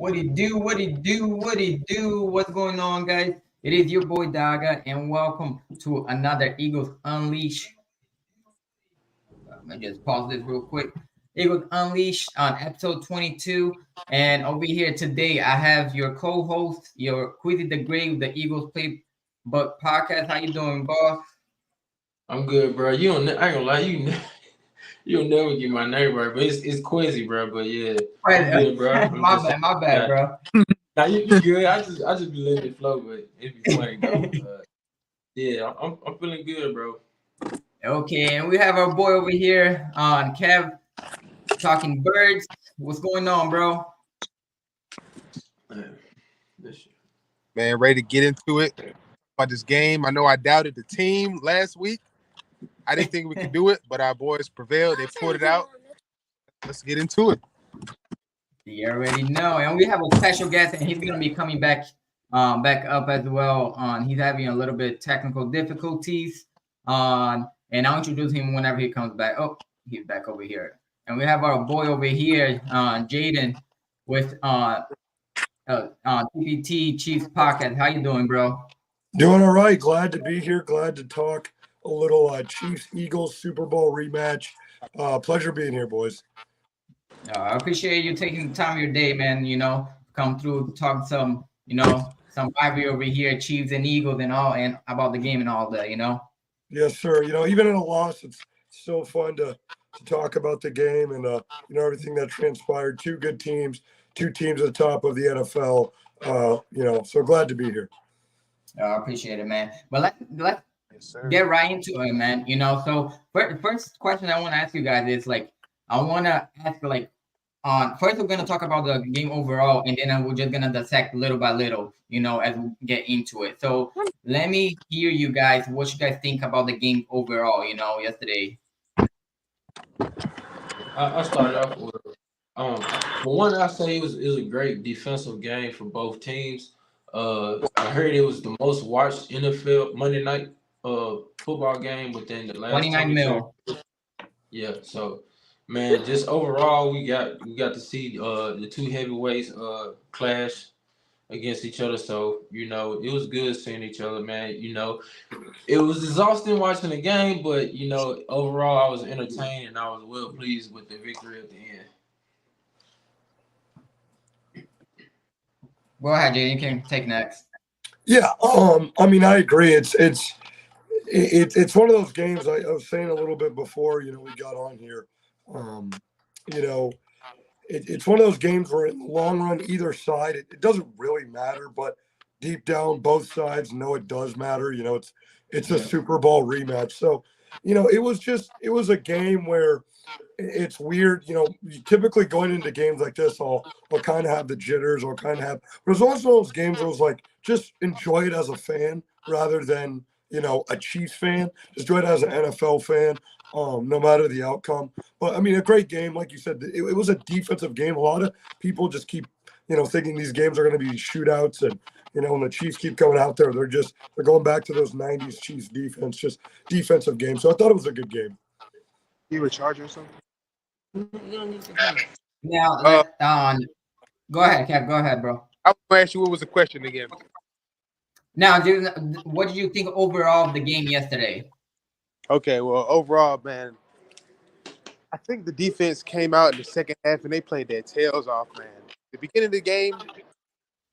What it do? What it do? What it do? What's going on, guys? It is your boy Daga, and welcome to another Eagles Unleash. Let me just pause this real quick. Eagles Unleash on episode 22. And over here today, I have your co-host, your Quizzy the Great with the Eagles Playbook podcast. How you doing, boss? I'm good, bro. You don't. I ain't gonna lie. You'll never get my name right, but it's Quizzy, bro. But yeah, I'm Right, good, bro. I'm my just bad, my bad, yeah. bro. Now you good. I just be letting it flow, but it be funny though. Yeah, I'm feeling good, bro. Okay, and we have our boy over here on Kev Talking Birds. What's going on, bro? Man, this shit. Man, ready to get into it about this game. I know I doubted the team last week. I didn't think we could do it, but our boys prevailed. They pulled it out. Let's get into it. You already know, and we have a special guest, and he's gonna be coming back up as well. He's having a little bit technical difficulties. And I'll introduce him whenever he comes back. Oh, he's back over here, and we have our boy over here, Jaden, with TPT Chiefs Podcast. How you doing, bro? Doing all right. Glad to be here. Glad to talk a little Chiefs Eagles Super Bowl rematch. Pleasure being here, boys. I appreciate you taking the time of your day, man. Come through, talk some rivalry over here, Chiefs and Eagles and all, and about the game and all that. Yes, sir. Even in a loss, it's so fun to talk about the game and everything that transpired. Two good teams, two teams at the top of the NFL. So glad to be here. I appreciate it, man. But let's Yes, get right into it, man. So first question I want to ask you guys is I want to ask first we're gonna talk about the game overall, and then we're just gonna dissect little by little, as we get into it. So let me hear you guys. What you guys think about the game overall? Yesterday. I started off with for one, I say it was a great defensive game for both teams. I heard it was the most watched NFL Monday night football game within the last 29 mil. Yeah, so man, just overall we got to see the two heavyweights clash against each other. So, it was good seeing each other, man. It was exhausting watching the game, but overall I was entertained and I was well pleased with the victory at the end. Go ahead, Jay. You can take next. Yeah. I agree. It's one of those games I was saying a little bit before, we got on here. It's one of those games where in the long run, either side, it doesn't really matter, but deep down, both sides know it does matter. It's a Super Bowl rematch. So, it was a game where it's weird. Typically going into games like this, I'll kind of have the jitters, but it's also those games where it was like, just enjoy it as a fan rather than, a Chiefs fan. Just enjoy it as an NFL fan. No matter the outcome. But a great game, like you said, it was a defensive game. A lot of people just keep, thinking these games are going to be shootouts, and when the Chiefs keep coming out there, they're going back to those '90s Chiefs defense, just defensive game. So I thought it was a good game. You a Charger or something? Now, go ahead, Kev. Go ahead, bro. I was going to ask you what was the question again. Now, what did you think overall of the game yesterday? Okay, well, overall, man, I think the defense came out in the second half and they played their tails off, man. The beginning of the game,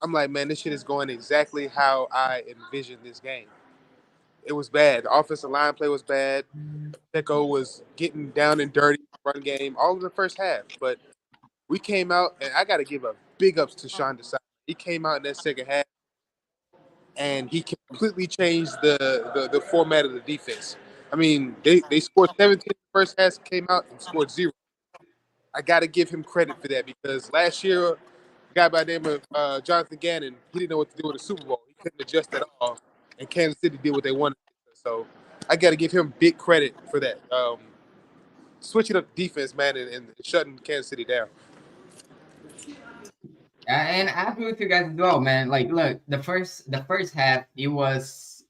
I'm like, man, this shit is going exactly how I envisioned this game. It was bad. The offensive line play was bad. Echo was getting down and dirty, run game, all in the first half. But we came out, and I got to give a big ups to Sean Desai. He came out in that second half, and he completely changed the format of the defense. They scored 17 in the first half, came out and scored 0. I got to give him credit for that because last year, a guy by the name of Jonathan Gannon, he didn't know what to do with the Super Bowl. He couldn't adjust at all, and Kansas City did what they wanted. So I got to give him big credit for that. Switching up defense, man, and shutting Kansas City down. And I agree with you guys as well, man. Look, the first half, it was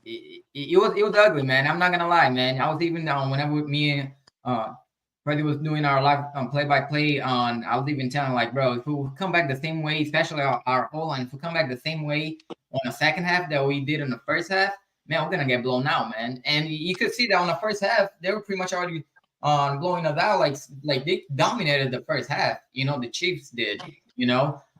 ugly, man. I'm not gonna lie, man. I was even whenever me and Freddie was doing our live play-by-play on. I was even telling like, bro, if we come back the same way, especially our O-line, if we come back the same way on the second half that we did in the first half, man, we're gonna get blown out, man. And you could see that on the first half, they were pretty much already on blowing us out. Like they dominated the first half. The Chiefs did.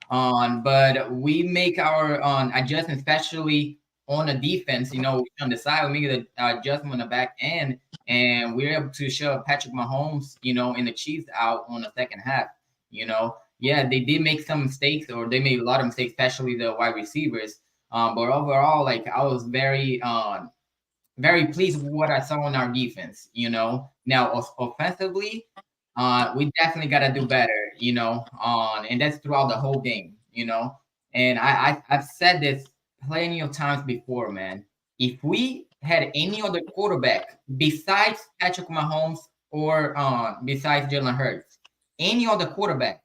But we make our adjustments, especially on the defense. On the side, we make the adjustment on the back end, and we're able to shove Patrick Mahomes, and the Chiefs out on the second half. Yeah, they did make some mistakes, or they made a lot of mistakes, especially the wide receivers. But overall, like I was very pleased with what I saw on our defense. Now offensively, we definitely got to do better. And that's throughout the whole game. And I've said this plenty of times before, man. If we had any other quarterback besides Patrick Mahomes or besides Jalen Hurts, any other quarterback,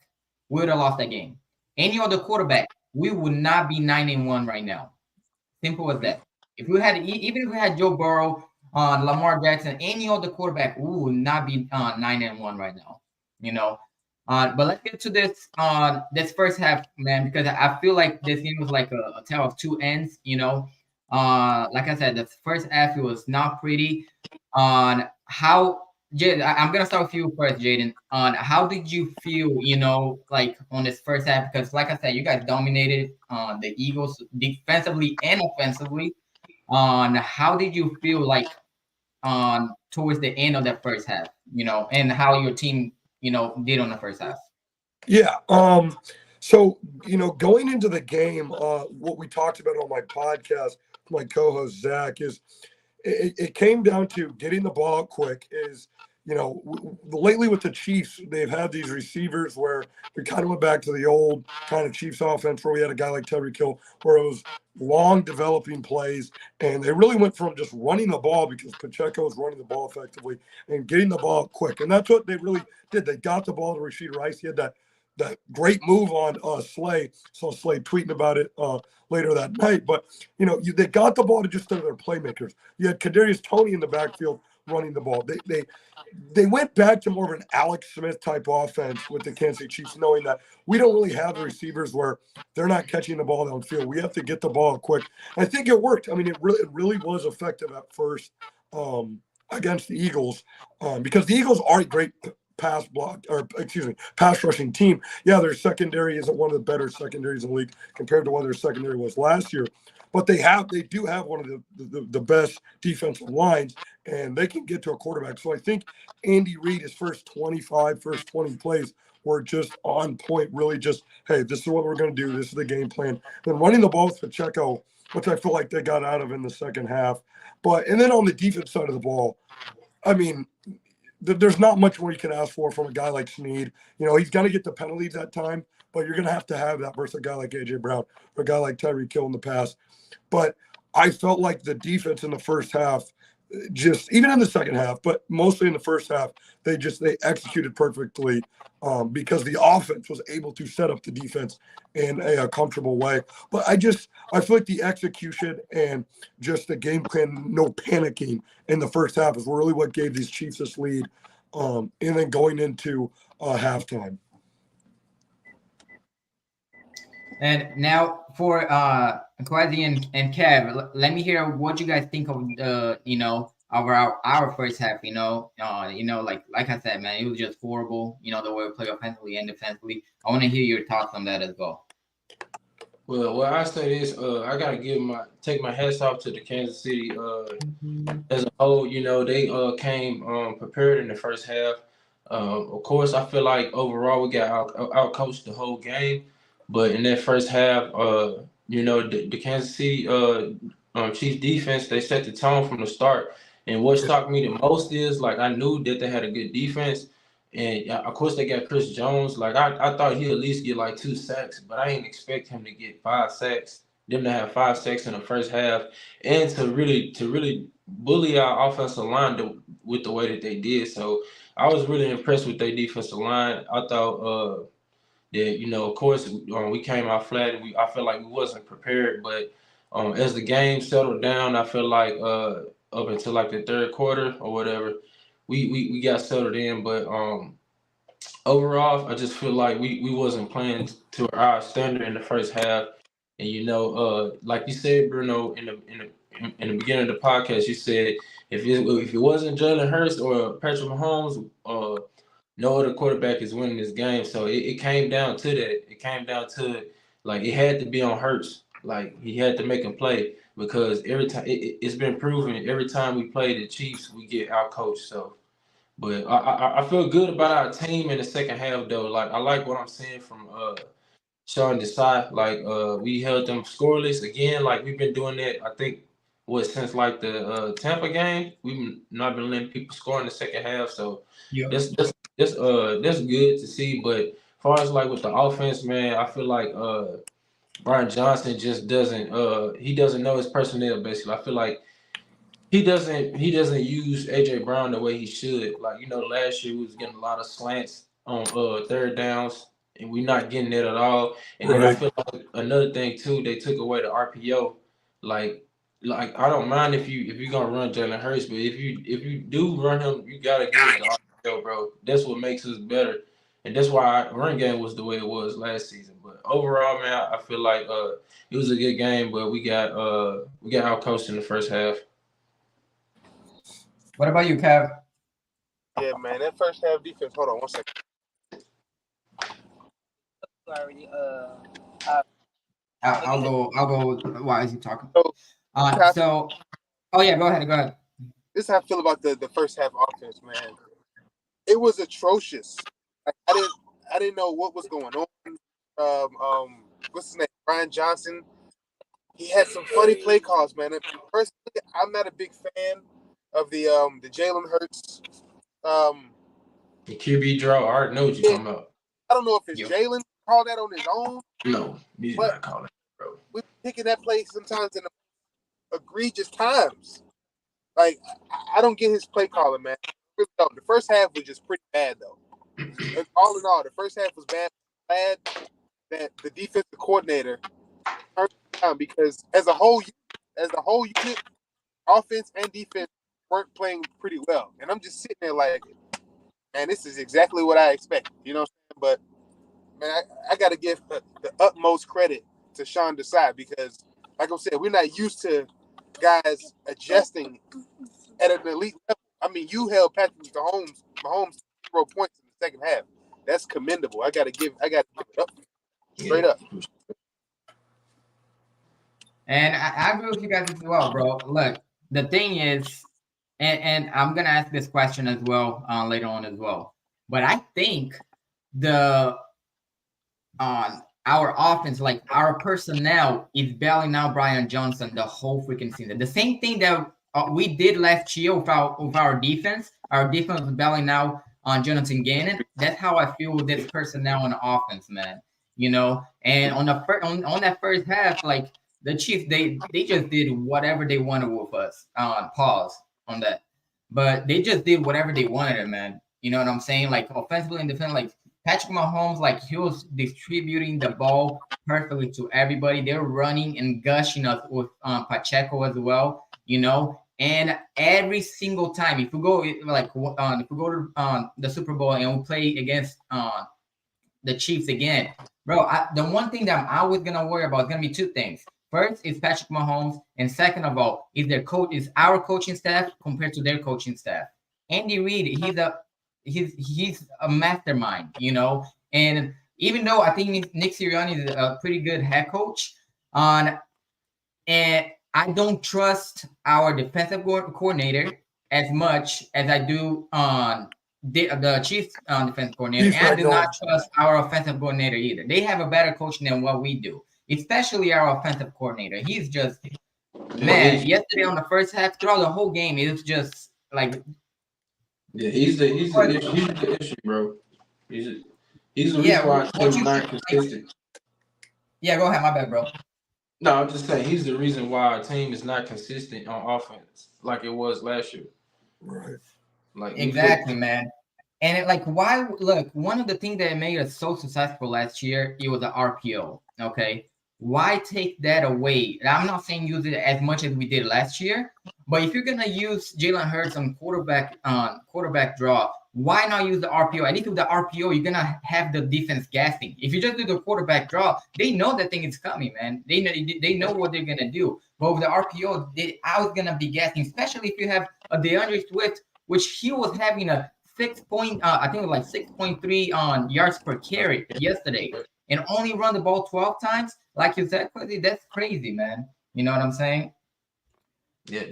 we would have lost that game. Any other quarterback, we would not be 9-1 right now. Simple as that. If we had, even if we had Joe Burrow, Lamar Jackson, any other quarterback, we would not be 9-1 right now. But let's get to this first half, man, because I feel like this game was like a tale of two ends. Like I said, the first half it was not pretty. On how, I'm gonna start with you first, Jaden. On how did you feel, like on this first half? Because like I said, you guys dominated the Eagles defensively and offensively. On how did you feel like towards the end of that first half, and how your team, did on the first half? Yeah. So, going into the game, what we talked about on my podcast, my co-host Zach, is it came down to getting the ball out quick. Lately with the Chiefs, they've had these receivers where we kind of went back to the old kind of Chiefs offense where we had a guy like Tyreek Hill, where it was long developing plays, and they really went from just running the ball because Pacheco was running the ball effectively and getting the ball out quick. And that's what they really did. They got the ball to Rashid Rice. He had that great move on Slay. Saw Slay tweeting about it later that night. But, they got the ball to just their playmakers. You had Kadarius Toney in the backfield running the ball. They went back to more of an Alex Smith type offense with the Kansas City Chiefs, knowing that we don't really have the receivers where they're not catching the ball downfield. We have to get the ball quick. I think it worked. I mean, it really was effective at first against the Eagles because the Eagles are a great pass rushing team. Yeah, their secondary isn't one of the better secondaries in the league compared to what their secondary was last year. But they do have one of the best defensive lines, and they can get to a quarterback. So I think Andy Reid, his first 20 plays were just on point, really just, hey, this is what we're going to do. This is the game plan. Then running the ball with Pacheco, which I feel like they got out of in the second half. And then on the defense side of the ball, I mean, there's not much more you can ask for from a guy like Snead. He's going to get the penalties at time, but you're going to have that versus a guy like A.J. Brown or a guy like Tyreek Hill in the past. But I felt like the defense in the first half, just even in the second half, but mostly in the first half, they executed perfectly because the offense was able to set up the defense in a comfortable way. But I feel like the execution and just the game plan, no panicking in the first half is really what gave these Chiefs this lead. And then going into halftime. And now for Kwasi and Kev, let me hear what you guys think of of our first half. Like I said, man, it was just horrible. The way we play offensively and defensively. I want to hear your thoughts on that as well. Well, I say this, I gotta take my hats off to the Kansas City as a whole. They came prepared in the first half. Of course, I feel like overall we got out coached the whole game, but in that first half, the Kansas City Chiefs defense, they set the tone from the start. And what shocked me the most is I knew that they had a good defense. And of course they got Chris Jones. I thought he'd at least get 2 sacks, but I didn't expect him to get 5 sacks. Them to have 5 sacks in the first half, and to really bully our offensive line with the way that they did. So I was really impressed with their defensive line. I thought that of course we came out flat. And I felt like we wasn't prepared, but as the game settled down, I feel like up until the third quarter or whatever, we got settled in, but overall, I just feel like we wasn't playing to our standard in the first half. And like you said, Bruno, in the beginning of the podcast, you said if it wasn't Jalen Hurts or Patrick Mahomes, no other quarterback is winning this game. So it came down to that. It came down to like it had to be on Hurts. Like he had to make him play because every time it's been proven every time we play the Chiefs, we get out coached. So. But I feel good about our team in the second half though. Like I like what I'm seeing from Sean Desai. Like we held them scoreless again. Like we've been doing that. I think since like the Tampa game, we've not been letting people score in the second half. So Yeah. that's good to see. But as far as like with the offense, man, I feel like Brian Johnson just doesn't he doesn't know his personnel basically. I feel like he doesn't use AJ Brown the way he should. Like, last year we was getting a lot of slants on third downs and we're not getting it at all. And then I Right. feel like another thing too, they took away the RPO. Like I don't mind if you're gonna run Jalen Hurts, but if you do run him, you gotta give us the RPO, bro. That's what makes us better. And that's why our run game was the way it was last season. But overall, man, I feel like it was a good game, but we got outcoached in the first half. What about you, Kev? Yeah, man, that first half defense. Hold on 1 second. Sorry, I'll go. Why is he talking? So, Oh yeah, go ahead. this is how I feel about the first half offense, man. It was atrocious. Like, I didn't know what was going on. What's his name? Brian Johnson. He had some funny play calls, man. Personally, I'm not a big fan of the Jalen Hurts. The QB draw, I already know what you're talking about. I don't know if it's Jalen called that on his own. No, he's not calling it, bro. We're picking that play sometimes in egregious times. Like, I don't get his play calling, man. The first half was just pretty bad, though. All in all, the first half was bad that the defensive coordinator turned it down because as a whole unit, offense and defense weren't playing pretty well. And I'm just sitting there like, man, this is exactly what I expected. You know what I'm saying? But, man, I got to give the utmost credit to Sean Desai because, like I said, we're not used to guys adjusting at an elite level. I mean, you held Patrick Mahomes 0 points in the second half. That's commendable. I got to give it up. Straight up. And I agree with you guys as well, bro. Look, the thing is, and I'm gonna ask this question as well later on as well. But I think our offense, like our personnel, is bailing out Brian Johnson the whole freaking season. The same thing that we did last year with our defense. Our defense was bailing out on Jonathan Gannon. That's how I feel with this personnel on the offense, man. And on that first half, like the Chiefs, they just did whatever they wanted with us. Pause on that, but they just did whatever they wanted, man. You know what I'm saying? Like offensively and defensively, like Patrick Mahomes, like he was distributing the ball perfectly to everybody. They were running and gushing us with Pacheco as well. And every single time, if we go to the Super Bowl and we play against the Chiefs again, bro, the one thing that I'm always gonna worry about is gonna be two things. First is Patrick Mahomes, and second of all, is our coaching staff compared to their coaching staff. Andy Reid, he's a mastermind, And even though I think Nick Sirianni is a pretty good head coach, and I don't trust our defensive coordinator as much as I do on the Chiefs defensive coordinator. And I do not trust our offensive coordinator either. They have a better coach than what we do, especially our offensive coordinator. He's just, man, yesterday on the first half, throughout the whole game, it was just like. Yeah, he's the issue, bro. He's the reason why he's not consistent. Yeah, go ahead. My bad, bro. No, I'm just saying he's the reason why our team is not consistent on offense like it was last year. Right. Like exactly, man. And why? Look, one of the things that made us so successful last year, it was the RPO. Okay, why take that away? And I'm not saying use it as much as we did last year, But if you're gonna use Jalen Hurts on quarterback draw, why not use the RPO? At least with the RPO, you're gonna have the defense gassing. If you just do the quarterback draw, they know that thing is coming, man. They know what they're gonna do. But with the RPO, they always gonna be gassing, especially if you have a DeAndre Swift, which he was having a 6 point, I think it was like 6.3 on yards per carry yesterday, and only run the ball 12 times. Like you said, that's crazy, man. You know what I'm saying? Yeah,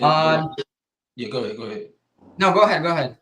yeah. Go ahead. No, go ahead.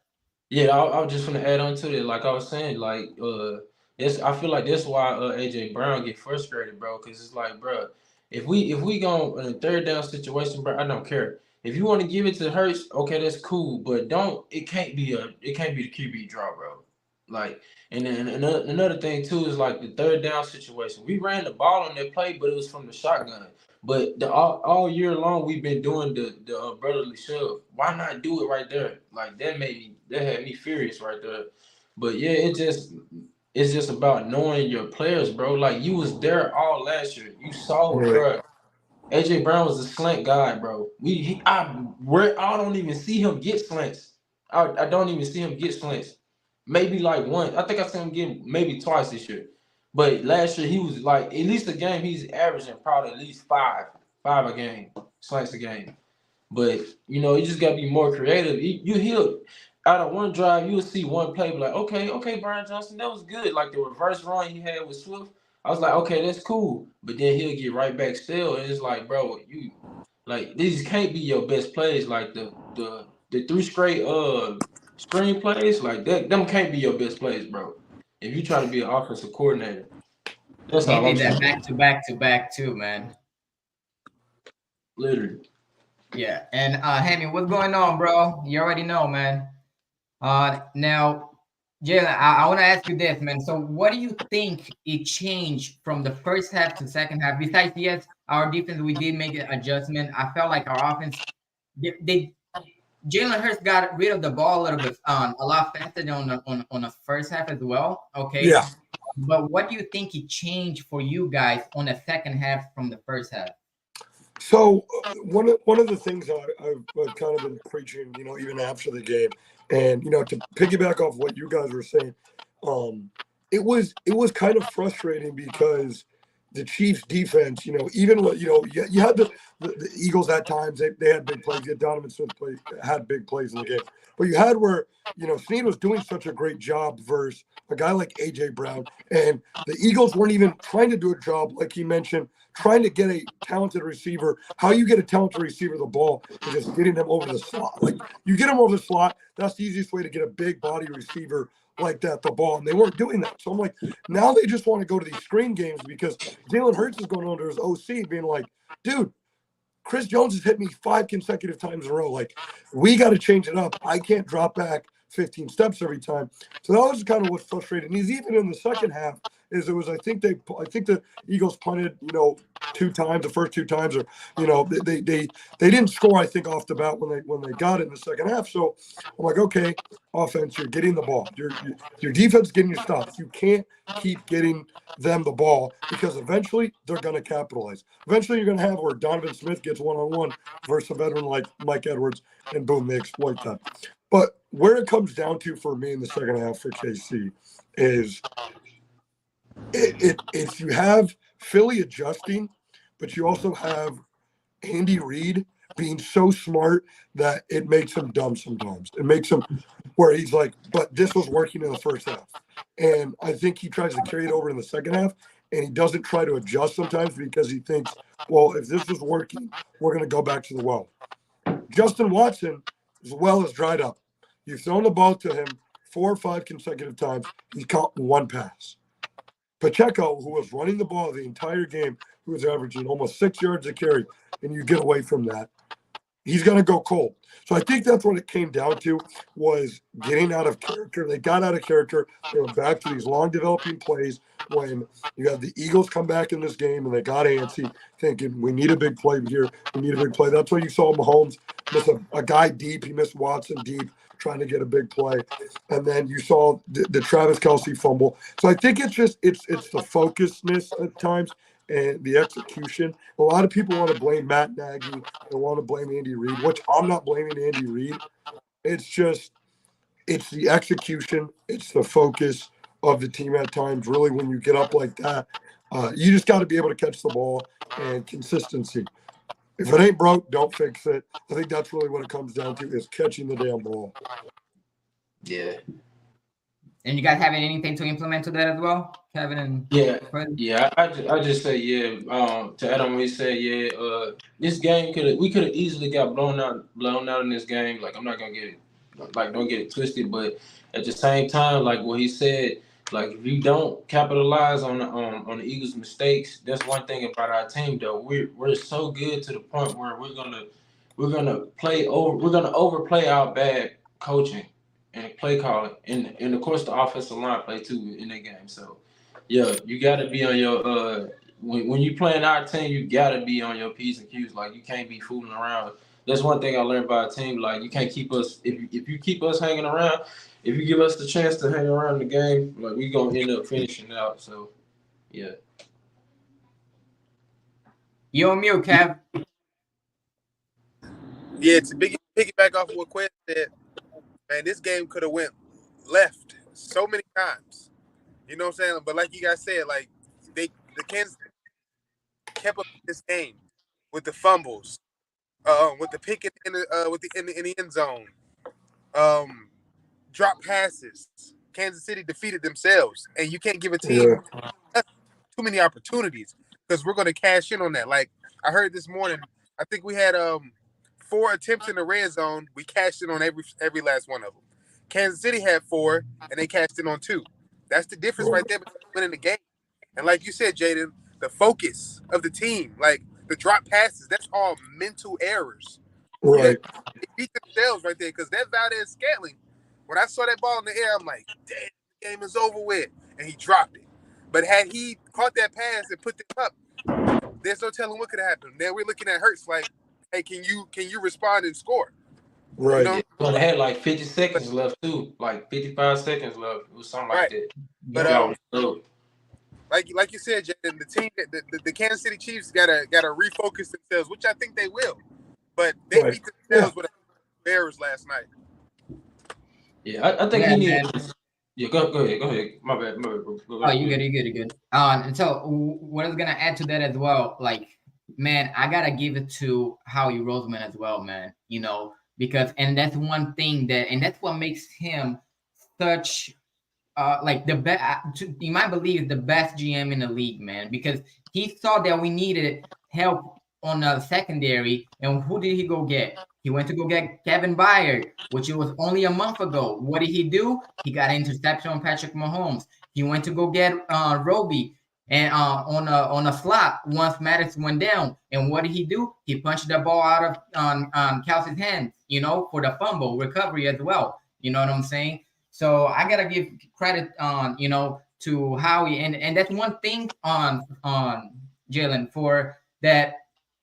Yeah, I was just gonna add on to it. Like I was saying, like I feel like that's why AJ Brown get frustrated, bro. Because it's like, bro, if we go in a third down situation, bro, I don't care. If you want to give it to Hurts, okay, that's cool, but it can't be the QB draw, bro. Like, and then another thing too is like the third down situation. We ran the ball on that play, but it was from the shotgun. But all year long we've been doing the brotherly shove. Why not do it right there? Like that had me furious right there. But yeah, it's just about knowing your players, bro. Like you was there all last year. You saw, bro. AJ Brown was a slant guy, bro. I don't even see him get slants. I don't even see him get slants. Maybe like one. I think I seen him get maybe twice this year. But last year he was like at least a game he's averaging probably at least five a game, slants a game. But you know, you just gotta be more creative. He'll out of one drive, you'll see one play, be like, okay, Brian Johnson, that was good. Like the reverse run he had with Swift, I was like, okay, that's cool. But then he'll get right back still, and it's like, bro, you like these can't be your best plays. Like the 3 straight screen plays, like that, them can't be your best plays, bro. If you try to be an offensive coordinator, that's He all I'm did that saying. back to back too, man. Literally. Yeah, and Hammy, what's going on, bro? You already know, man. Now, Jalen, I want to ask you this, man. So, what do you think it changed from the first half to second half? Besides, yes, our defense, we did make an adjustment. I felt like our offense, they Jalen Hurts got rid of the ball a little bit, a lot faster than on the first half as well. Okay, Yeah. but what do you think it changed for you guys on the second half from the first half? So one of the things I've kind of been preaching, even after the game, and to piggyback off what you guys were saying, it was kind of frustrating because the Chiefs defense, even you had the Eagles at times they had big plays. You had Donovan Smith had big plays in the game, but you had where Snead was doing such a great job versus a guy like AJ Brown, and the Eagles weren't even trying to do a job like he mentioned, trying to get a talented receiver. How you get a talented receiver the ball is just getting them over the slot. Like you get them over the slot, that's the easiest way to get a big body receiver like that the ball, and they weren't doing that. So I'm like, now they just want to go to these screen games because Jalen Hurts is going under his OC being like, dude, Chris Jones has hit me 5 consecutive times in a row. Like, we got to change it up. I can't drop back 15 steps every time. So that was kind of what's frustrating. He's even in the second half. I think the Eagles punted, 2 times, the first 2 times, or they didn't score, I think, off the bat when they got it in the second half. So I'm like, okay, offense, you're getting the ball. Your defense is getting your stops. You can't keep getting them the ball because eventually they're going to capitalize. Eventually you're going to have where Donovan Smith gets one-on-one versus a veteran like Mike Edwards, and boom, they exploit that. But where it comes down to for me in the second half for KC is it's you have Philly adjusting, but you also have Andy Reid being so smart that it makes him dumb sometimes. It makes him where he's like, but this was working in the first half. And I think he tries to carry it over in the second half, and he doesn't try to adjust sometimes because he thinks, well, if this is working, we're going to go back to the well. Justin Watson, as well as dried up. You've thrown the ball to him 4 or 5 consecutive times. He's caught 1 pass. Pacheco, who was running the ball the entire game, who was averaging almost 6 yards a carry, and you get away from that, he's going to go cold. So I think that's what it came down to, was getting out of character. They got out of character. They went back to these long developing plays when you have the Eagles come back in this game and they got antsy, thinking, we need a big play here. We need a big play. That's why you saw Mahomes miss a guy deep. He missed Watson deep, trying to get a big play. And then you saw the Travis Kelce fumble. So I think it's the focusness at times. and the execution. A lot of people want to blame Matt Nagy and want to blame Andy Reid, which I'm not blaming Andy Reid. It's just it's the execution, it's the focus of the team at times. Really, when you get up like that, you just got to be able to catch the ball and consistency. If it ain't broke, don't fix it. I think that's really what it comes down to is catching the damn ball. Yeah. And you guys having anything to implement to that as well, Kevin and Yeah. I just say to add on what he said, this game we could have easily got blown out in this game. Like I'm not gonna get it, like don't get it twisted, but at the same time, like what he said, like if you don't capitalize on the Eagles' mistakes, that's one thing about our team though. We're so good to the point where we're gonna overplay our bad coaching and play calling, and of course the offensive line play too in that game. So, yeah, you got to be on your when you playing our team, you got to be on your P's and Q's. Like you can't be fooling around. That's one thing I learned about a team. Like you can't keep us if you keep us hanging around. If you give us the chance to hang around the game, like we gonna end up finishing out. So, yeah. You on mute, Kev. Yeah, to piggyback off of what Quinn said, man, this game could have went left so many times. You know what I'm saying? But like you guys said, like the Kansas kept up this game with the fumbles, with the pick in the end zone, drop passes. Kansas City defeated themselves, and you can't give a team too many opportunities because we're going to cash in on that. Like I heard this morning, I think we had 4 attempts in the red zone. We cashed in on every last one of them. Kansas City had 4, and they cashed in on 2. That's the difference right there between winning the game. And like you said, Jaden, the focus of the team, like the drop passes, that's all mental errors. Right. They beat themselves right there because that Valdez Scantling, when I saw that ball in the air, I'm like, damn, the game is over with. And he dropped it. But had he caught that pass and put it up, there's no telling what could have happened. Then we're looking at Hurts like, hey, can you respond and score? Right. You know? Well, they had like 50 seconds left too, like 55 seconds left. It was something like that. But like you said, Jaden, the team, the Kansas City Chiefs gotta refocus themselves, which I think they will. But they beat themselves with the Bears last night. Yeah, I think he needs. Yeah, go ahead. My bad. Go Oh, you good. And so what I was gonna add to that as well, like, man, I gotta give it to Howie Roseman as well, man. You know, because that's one thing and that's what makes him such like the best. You might believe the best GM in the league, man, because he saw that we needed help on the secondary, and who did he go get? He went to go get Kevin Byard, which it was only a month ago. What did he do? He got an interception on Patrick Mahomes. He went to go get Roby and on a slot once Mattis went down. And what did he do? He punched the ball out of Kelsey's hands, you know, for the fumble recovery as well. You know what I'm saying? So I gotta give credit you know, to Howie, and that's one thing on Jalen for that.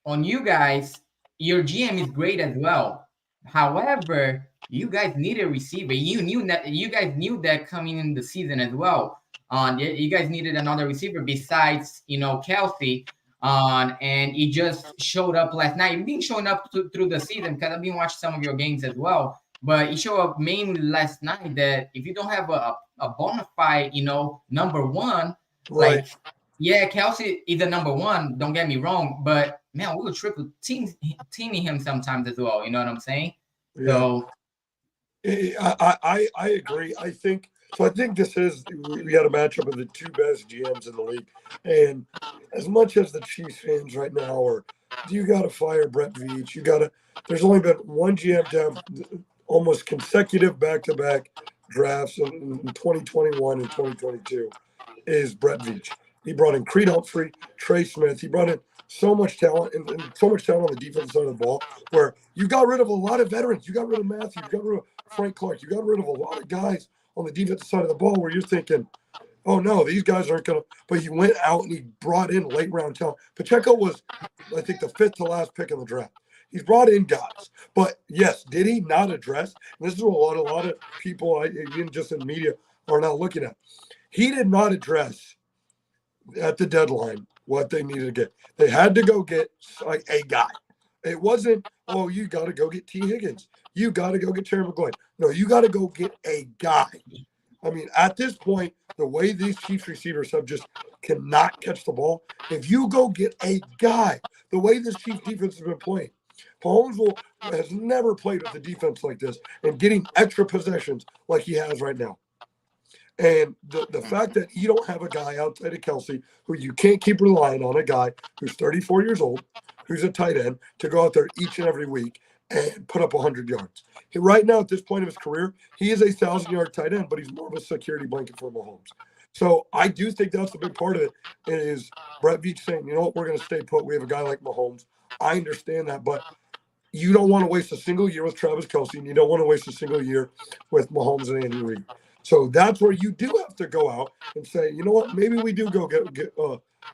On you guys, your GM is great as well. However, you guys need a receiver. You guys knew that coming in the season as well. You guys needed another receiver besides, you know, Kelsey. And he just showed up last night. He's been showing up through the season because I've been watching some of your games as well. But he showed up mainly last night that if you don't have a bona fide, you know, number one, like, yeah, Kelsey is a number one. Don't get me wrong, but man, we were triple teaming him sometimes as well. You know what I'm saying? Yeah. So I agree. I think this is we had a matchup of the 2 best GMs in the league, and as much as the Chiefs fans right now are, you got to fire Brett Veach. There's only been one GM to have almost consecutive back-to-back drafts in 2021 and 2022 is Brett Veach. He brought in Creed Humphrey, Trey Smith. He brought in so much talent and so much talent on the defensive side of the ball where you got rid of a lot of veterans. You got rid of Matthews. You got rid of Frank Clark. You got rid of a lot of guys on the defensive side of the ball where you're thinking, oh, no, these guys aren't going to. But he went out and he brought in late-round talent. Pacheco was, I think, the 5th to last pick in the draft. He's brought in guys. But, yes, did he not address? And this is what a lot of people, even just in media, are not looking at. He did not address at the deadline what they needed to get. They had to go get like a guy. It wasn't, oh, you got to go get T. Higgins. You got to go get Terry McLaurin. No, you got to go get a guy. I mean, at this point, the way these Chiefs receivers have just cannot catch the ball, if you go get a guy, the way this Chiefs defense has been playing, Mahomes has never played with a defense like this and getting extra possessions like he has right now. And the fact that you don't have a guy outside of Kelsey who you can't keep relying on, a guy who's 34 years old, who's a tight end, to go out there each and every week and put up 100 yards. Right now, at this point of his career, he is a 1,000-yard tight end, but he's more of a security blanket for Mahomes. So I do think that's a big part of it, is Brett Veach saying, you know what, we're going to stay put. We have a guy like Mahomes. I understand that, but you don't want to waste a single year with Travis Kelce, and you don't want to waste a single year with Mahomes and Andy Reid. So that's where you do have to go out and say, you know what, maybe we do go get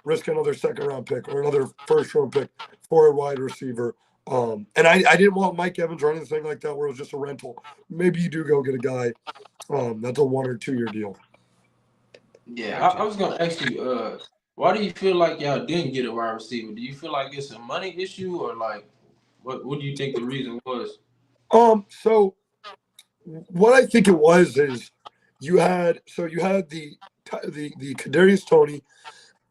risk another second-round pick or another first-round pick for a wide receiver. And I didn't want Mike Evans or anything like that where it was just a rental. Maybe you do go get a guy that's a 1 or 2 year deal. Yeah, I was going to ask you, why do you feel like y'all didn't get a wide receiver? Do you feel like it's a money issue, or like what do you think the reason was? So what I think it was is you had the Kadarius Toney.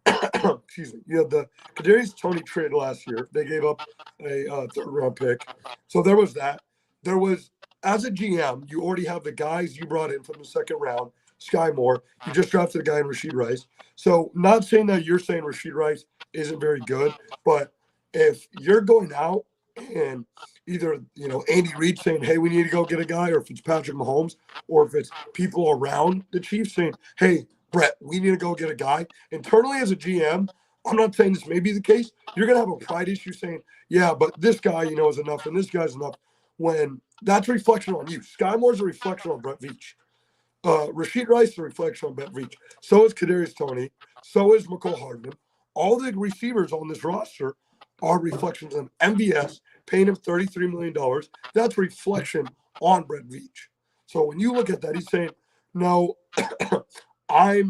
Excuse me. You had the Kadarius Toney trade last year. They gave up a third-round pick. So there was that. There was, as a GM, you already have the guys you brought in from the second round, Sky Moore. You just drafted a guy in Rashid Rice. So not saying that you're saying Rashid Rice isn't very good, but if you're going out and either, Andy Reid saying, hey, we need to go get a guy, or if it's Patrick Mahomes, or if it's people around the Chiefs saying, hey, Brett, we need to go get a guy. Internally as a GM, I'm not saying this may be the case. You're going to have a pride issue saying, yeah, but this guy, is enough, and this guy's enough, when that's a reflection on you. Sky Moore's a reflection on Brett Veach. Rashid Rice is a reflection on Brett Veach. So is Kadarius Toney. So is McCole Hardman. All the receivers on this roster are reflections on MVS, paying him $33 million. That's reflection on Brett Veach. So when you look at that, he's saying, no, I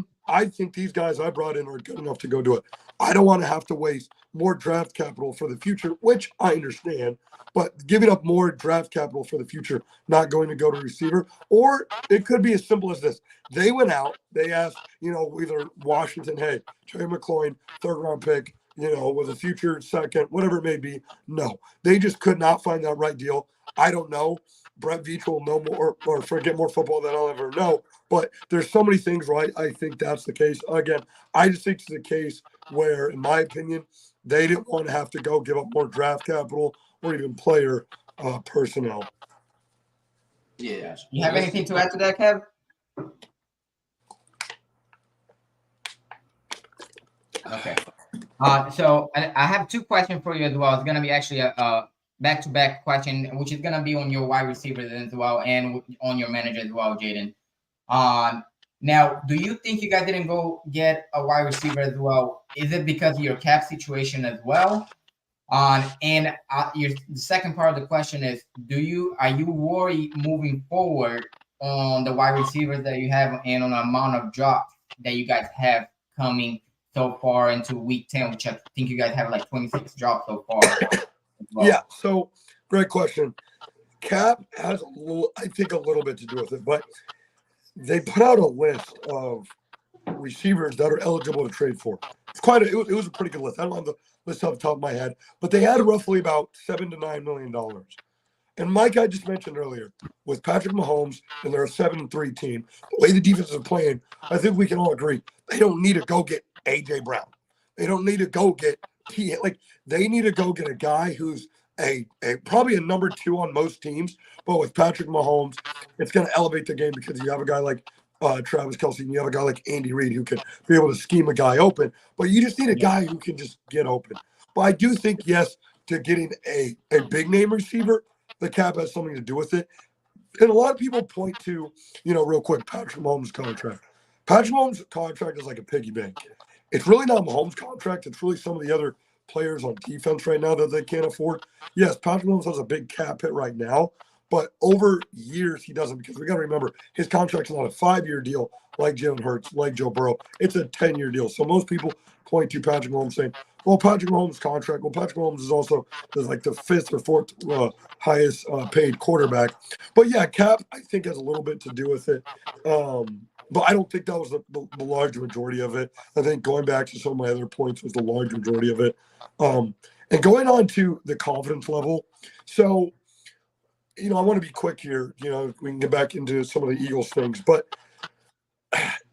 think these guys I brought in are good enough to go do it. I don't want to have to waste more draft capital for the future, which I understand, but giving up more draft capital for the future, not going to go to receiver, or it could be as simple as this. They went out, they asked, either Washington, hey, Terry McLaurin, third-round pick, with a future second, whatever it may be. No, they just could not find that right deal. I don't know. Brett Veach will know more or forget more football than I'll ever know. But there's so many things, right? I think that's the case. Again, I just think it's the case where, in my opinion, they didn't want to have to go give up more draft capital or even player personnel. Yeah. You have anything to add to that, Kev? Okay. So I have two questions for you as well. It's going to be actually a back-to-back question, which is going to be on your wide receivers as well and on your manager as well, Jaden. Now, do you think you guys didn't go get a wide receiver as well? Is it because of your cap situation as well? And the second part of the question is, are you worried moving forward on the wide receivers that you have and on the amount of drops that you guys have coming so far into week 10, which I think you guys have like 26 drops so far? Well. Yeah, so great question. Cap has a little bit to do with it, but they put out a list of receivers that are eligible to trade for. It was a pretty good list. I don't have the list off the top of my head, but they had roughly about $7 to $9 million. And Mike, I just mentioned earlier, with Patrick Mahomes and they're a 7-3 team, the way the defense is playing, I think we can all agree they don't need to go get A.J. Brown. They don't need to go get they need to go get a guy who's a probably a number 2 on most teams, but with Patrick Mahomes, it's going to elevate the game because you have a guy like Travis Kelce and you have a guy like Andy Reid who can be able to scheme a guy open, but you just need a guy who can just get open. But I do think, yes, to getting a big name receiver, the cap has something to do with it. And a lot of people point to, real quick, Patrick Mahomes' contract. Patrick Mahomes' contract is like a piggy bank. It's really not Mahomes' contract. It's really some of the other players on defense right now that they can't afford. Yes, Patrick Mahomes has a big cap hit right now, but over years he doesn't, because we got to remember his contract's not a 5-year deal like Jalen Hurts, like Joe Burrow. It's a 10-year deal. So most people point to Patrick Mahomes saying, well, Patrick Mahomes' contract. Well, Patrick Mahomes is also like the 5th or 4th highest paid quarterback. But yeah, cap I think has a little bit to do with it. But I don't think that was the large majority of it. I think going back to some of my other points was the large majority of it. And going on to the confidence level. So, I want to be quick here. We can get back into some of the Eagles things, but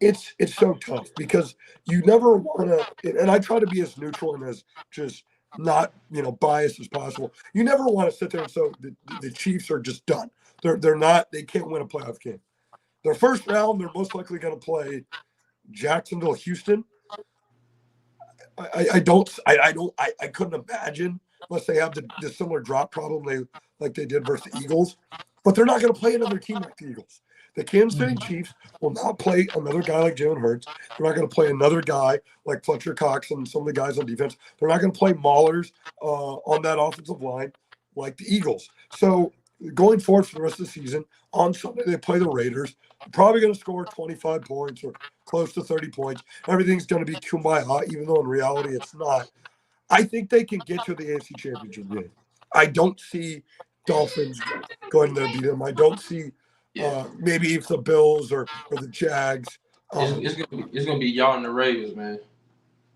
it's so tough because you never want to, and I try to be as neutral and as just not, biased as possible. You never want to sit there and say the Chiefs are just done. They're not, they can't win a playoff game. Their first round, they're most likely going to play Jacksonville, Houston. I couldn't imagine unless they have the similar drop problem like they did versus the Eagles. But they're not going to play another team like the Eagles. The Kansas City Chiefs will not play another guy like Jalen Hurts. They're not going to play another guy like Fletcher Cox and some of the guys on defense. They're not going to play maulers on that offensive line like the Eagles. So going forward for the rest of the season, on Sunday they play the Raiders. They're probably going to score 25 points or close to 30 points. Everything's going to be kumbaya, even though in reality it's not. I think they can get to the AFC Championship game. I don't see Dolphins going there beat them. I don't see maybe if the Bills or the Jags. It's gonna be y'all and the Ravens, man.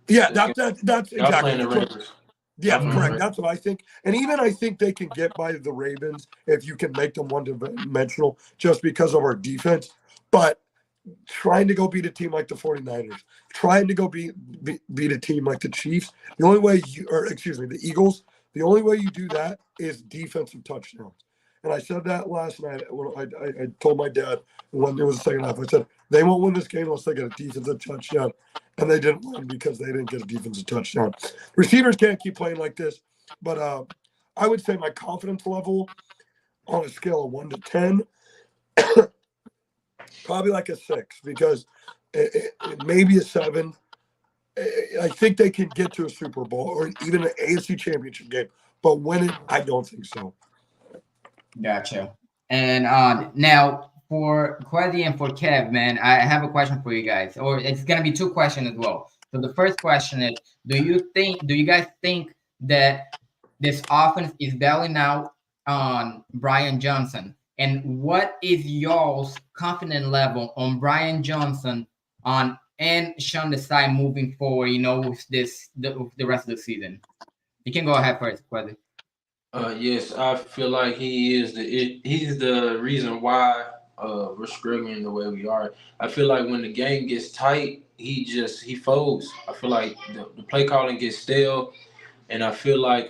Yeah, that's exactly. Y'all playing the Ravens. Yeah, correct. That's what I think. And even I think they can get by the Ravens if you can make them one-dimensional just because of our defense. But trying to go beat a team like the 49ers, trying to go beat a team like the Chiefs, the Eagles, the only way you do that is defensive touchdowns. And I said that last night when I told my dad when it was the second half. I said, they won't win this game unless they get a defensive touchdown. And they didn't win because they didn't get a defensive touchdown. Receivers can't keep playing like this. But I would say my confidence level on a scale of 1 to 10, probably like a 6, because it maybe a 7. I think they can get to a Super Bowl or even an AFC Championship game. But win it, I don't think so. Gotcha. And now for Quasi and for Kev, man, I have a question for you guys, or it's gonna be 2 questions as well. So the first question is, do you guys think that this offense is bailing out on Brian Johnson? And what is y'all's confidence level on Brian Johnson and Sean Desai moving forward, with the rest of the season? You can go ahead first, Quasi. Yes, I feel like he's the reason why we're struggling the way we are. I feel like when the game gets tight, he folds. I feel like the play calling gets stale, and I feel like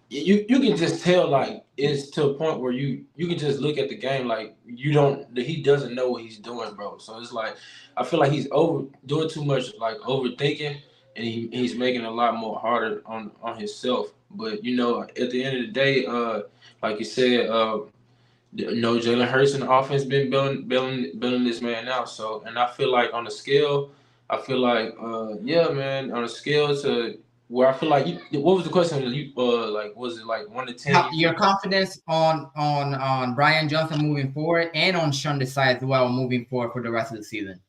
you can just tell, like, it's to a point where you can just look at the game like he doesn't know what he's doing, bro. So it's like I feel like he's doing too much, like overthinking, and he's making it a lot more harder on himself. But at the end of the day, like you said, Jalen Hurts in the offense been building this man out. So, and I feel like on the scale, I feel like yeah, man, on a scale to where I feel like what was the question? Like, was it like 1 to 10? Your confidence on Brian Johnson moving forward and on Sean Desai as well moving forward for the rest of the season.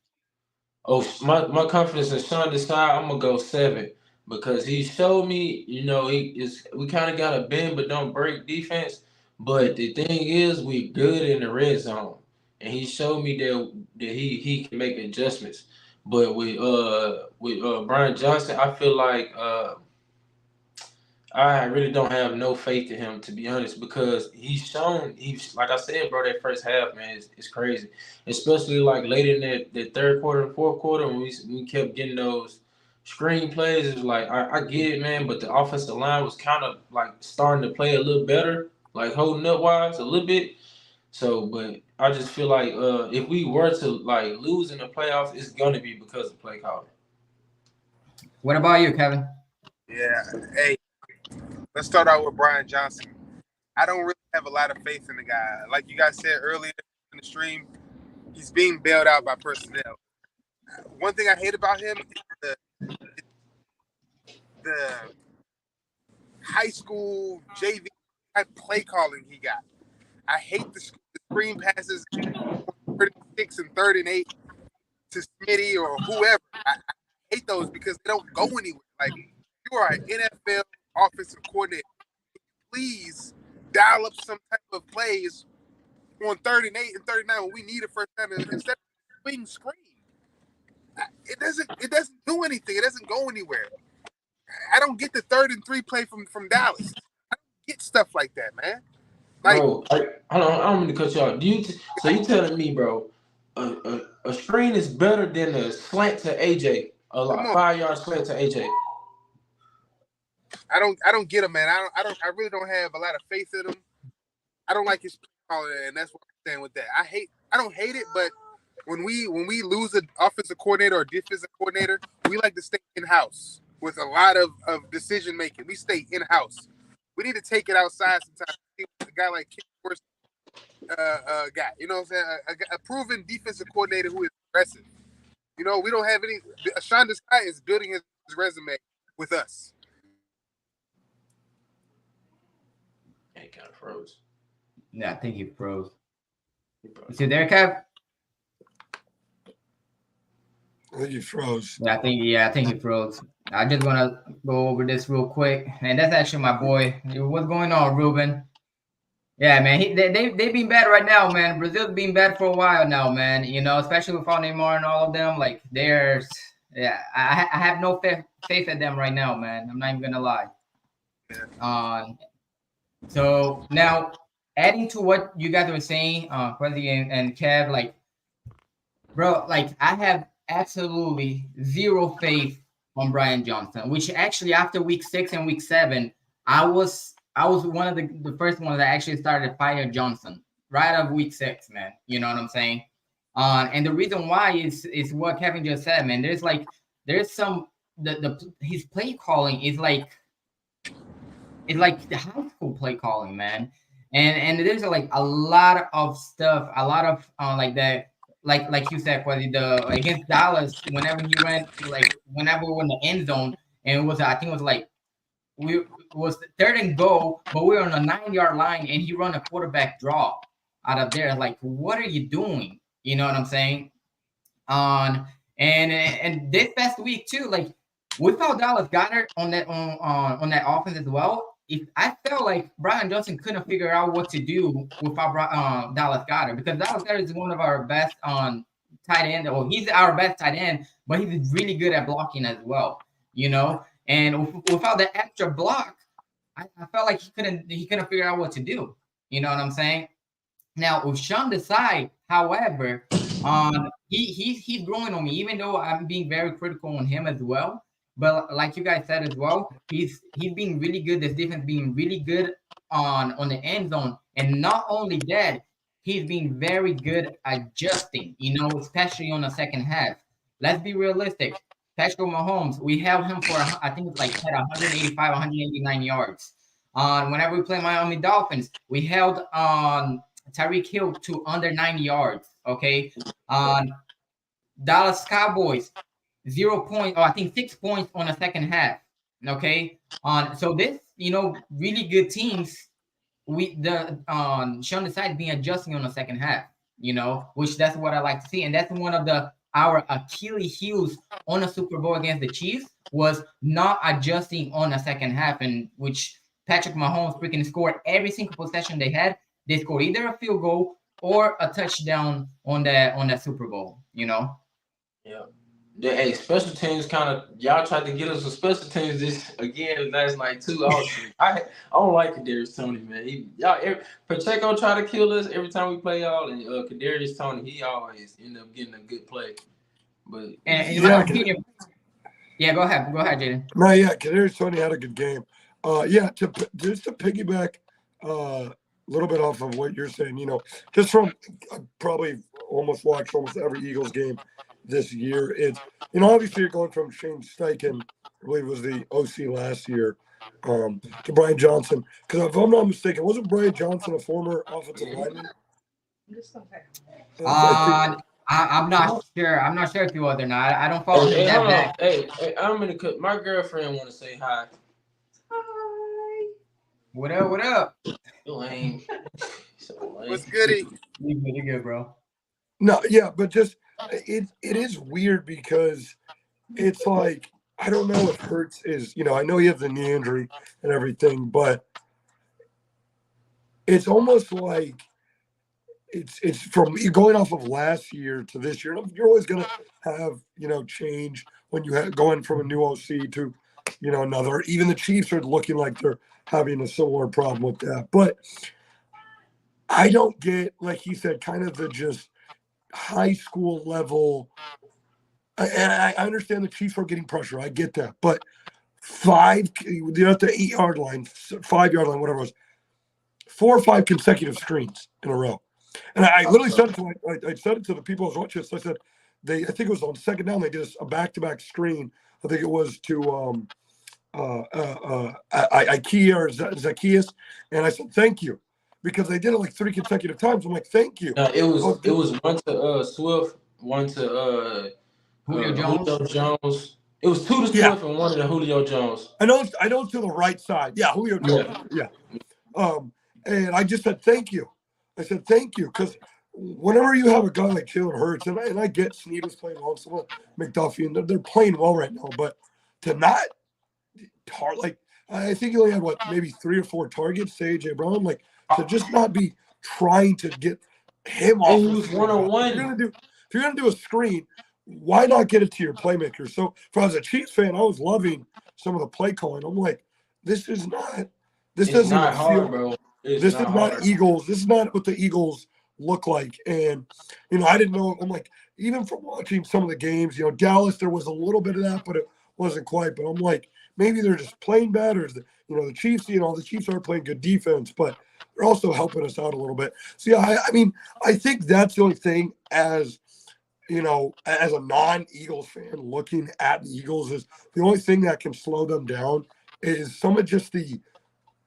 Oh, my confidence in Sean Desai, I'm gonna go 7 because he showed me, we kind of got a bend but don't break defense. But the thing is, we good in the red zone, and he showed me that he can make adjustments. But with Brian Johnson, I feel like I really don't have no faith in him, to be honest, because he's like I said, bro, that first half, man, is crazy. Especially like late in that third quarter and fourth quarter when we kept getting those screen plays. It's like I get it, man, but the offensive line was kind of like starting to play a little better, like holding up wise a little bit. So, but I just feel like if we were to like lose in the playoffs, it's gonna be because of play calling. What about you, Kevin? Yeah. Hey, let's start out with Brian Johnson. I don't really have a lot of faith in the guy. Like you guys said earlier in the stream, he's being bailed out by personnel. One thing I hate about him is the high school JV type play calling he got. I hate the screen passes, 36 and 3rd and 8 to Smitty or whoever. I hate those because they don't go anywhere. Like, you are an NFL offensive coordinator. Please dial up some type of plays on 3rd and 8 and 3rd and 9 when we need a first down instead of swing screen. It doesn't do anything. It doesn't go anywhere. I don't get the 3rd and 3 play from Dallas. I don't get stuff like that, man. Like, bro, hold on, I don't mean to cut you off. So you telling me, bro, a screen is better than a slant to AJ, a 5-yard slant to AJ? I don't get him, man. I really don't have a lot of faith in him. I don't like his calling, and that's what I'm saying with that. I don't hate it, but when we lose an offensive coordinator or defensive coordinator, we like to stay in house with a lot of decision making. We stay in house. We need to take it outside sometimes. A guy like Kim guy, you know what I'm saying? A proven defensive coordinator who is aggressive. You know, we don't have any. Sean Desai is building his resume with us. He kind of froze. Yeah, I think he froze. Is he there, Kev? I think he froze. Yeah, I think he froze. I just want to go over this real quick, and that's actually my boy. What's going on, Ruben? Yeah, man, they've been bad right now, man. Brazil's been bad for a while now, man. You know, especially without Neymar and all of them. Like, I have no faith in them right now, man. I'm not even gonna lie. So now, adding to what you guys were saying, Quasi and Kev, like, bro, like, I have absolutely zero faith on Brian Johnson. Which actually, after week 6 and week 7, I was one of the first ones that actually started to fire Johnson right out of week 6, man. You know what I'm saying? And the reason why is what Kevin just said, man. There's some his play calling is like the high school play calling, man. And there's like a lot of stuff, a lot of like that, like you said, Quasi, against Dallas, whenever he ran, like whenever we were in the end zone, and it was I think it was like it was 3rd and goal, but we were on a 9-yard line, and he run a quarterback draw out of there. Like, what are you doing? You know what I'm saying? And this past week too, like without Dallas Goedert on that offense as well. If I felt like Brian Johnson couldn't figure out what to do without Dallas Goedert, because Dallas Goedert is one of our best tight end, or he's our best tight end, but he's really good at blocking as well. You know. And without that extra block, I felt like he couldn't figure out what to do. You know what I'm saying? Now with Sean Desai, however, he's growing on me, even though I'm being very critical on him as well. But like you guys said as well, he's being really good. This defense being really good on the end zone, and not only that, he's been very good adjusting. You know, especially on the second half. Let's be realistic. Patrick Mahomes, we held him for, I think it's like 185, 189 yards. Whenever we play Miami Dolphins, we held Tyreek Hill to under 90 yards. Okay. Dallas Cowboys, 0 points, or I think 6 points on the second half. Okay. So this, you know, really good teams. Sean Desai being adjusting on the second half. You know, which that's what I like to see, and that's one of our Achilles heels on a Super Bowl against the Chiefs was not adjusting on the second half, and which Patrick Mahomes freaking scored every single possession they had. They scored either a field goal or a touchdown on that Super Bowl. You know. Yeah. Hey, special teams y'all tried to get us some special teams this again last night too. I don't like Kadarius Toney, man. Pacheco try to kill us every time we play y'all, and Kadarius Toney, he always end up getting a good play. But in my opinion, go ahead, Jaden. No, yeah, Kadarius Toney had a good game. Just to piggyback a little bit off of what you're saying, you know, just from probably watched almost every Eagles game this year. It's, you know, obviously you're going from Shane Steichen, I believe was the OC last year, to Brian Johnson. Because if I'm not mistaken, wasn't Brian Johnson a former offensive lineman? I'm not sure. I'm not sure if he was or not. I don't follow him that back. Hey, I'm gonna cut. My girlfriend want to say hi. Hi. What up? Lame. What's goody? You good, bro. No, yeah, but just it is weird because it's like I don't know if Hurts is, I know he has the knee injury and everything, but it's almost like it's from going off of last year to this year. You're always gonna have change when you going from a new OC to another. Even the Chiefs are looking like they're having a similar problem with that. But I don't get, like he said, kind of the just high school level. I understand the Chiefs are getting pressure. I get that, but you're at the 8-yard line, 5-yard line, whatever it was, 4 or 5 consecutive screens in a row. And I literally said it to I said it to the people I was watching. So I said I think it was on second down. They did a back-to-back screen. I think it was to Ikea or Zacchaeus, and I said thank you because they did it like 3 consecutive times. I'm like thank you. No, it was one to Swift, one to Julio Jones. Julio Jones. It was 2 to Swift and 1 to Julio Jones. I know it's to the right side. Yeah, Julio Jones. Yeah. And I just said thank you. I said thank you because whenever you have a guy like Jalen Hurts, and I get Snead is playing well, so McDuffie, and they're playing well right now, but to not I think he only had maybe 3 or 4 targets to AJ Brown, to just not be trying to get him off. He was 1-on-1. If you're gonna do a screen, why not get it to your playmaker? So, as a Chiefs fan, I was loving some of the play calling. I'm like, this is not. This it's doesn't not hard, feel, bro. This is not Eagles. This is not what the Eagles look like. And I didn't know. I'm like, even from watching some of the games, Dallas, there was a little bit of that, but it wasn't quite. But I'm like, maybe they're just playing better. The Chiefs, the Chiefs are playing good defense, but they're also helping us out a little bit. So yeah, I think that's the only thing as a non-Eagles fan looking at the Eagles is the only thing that can slow them down is some of just the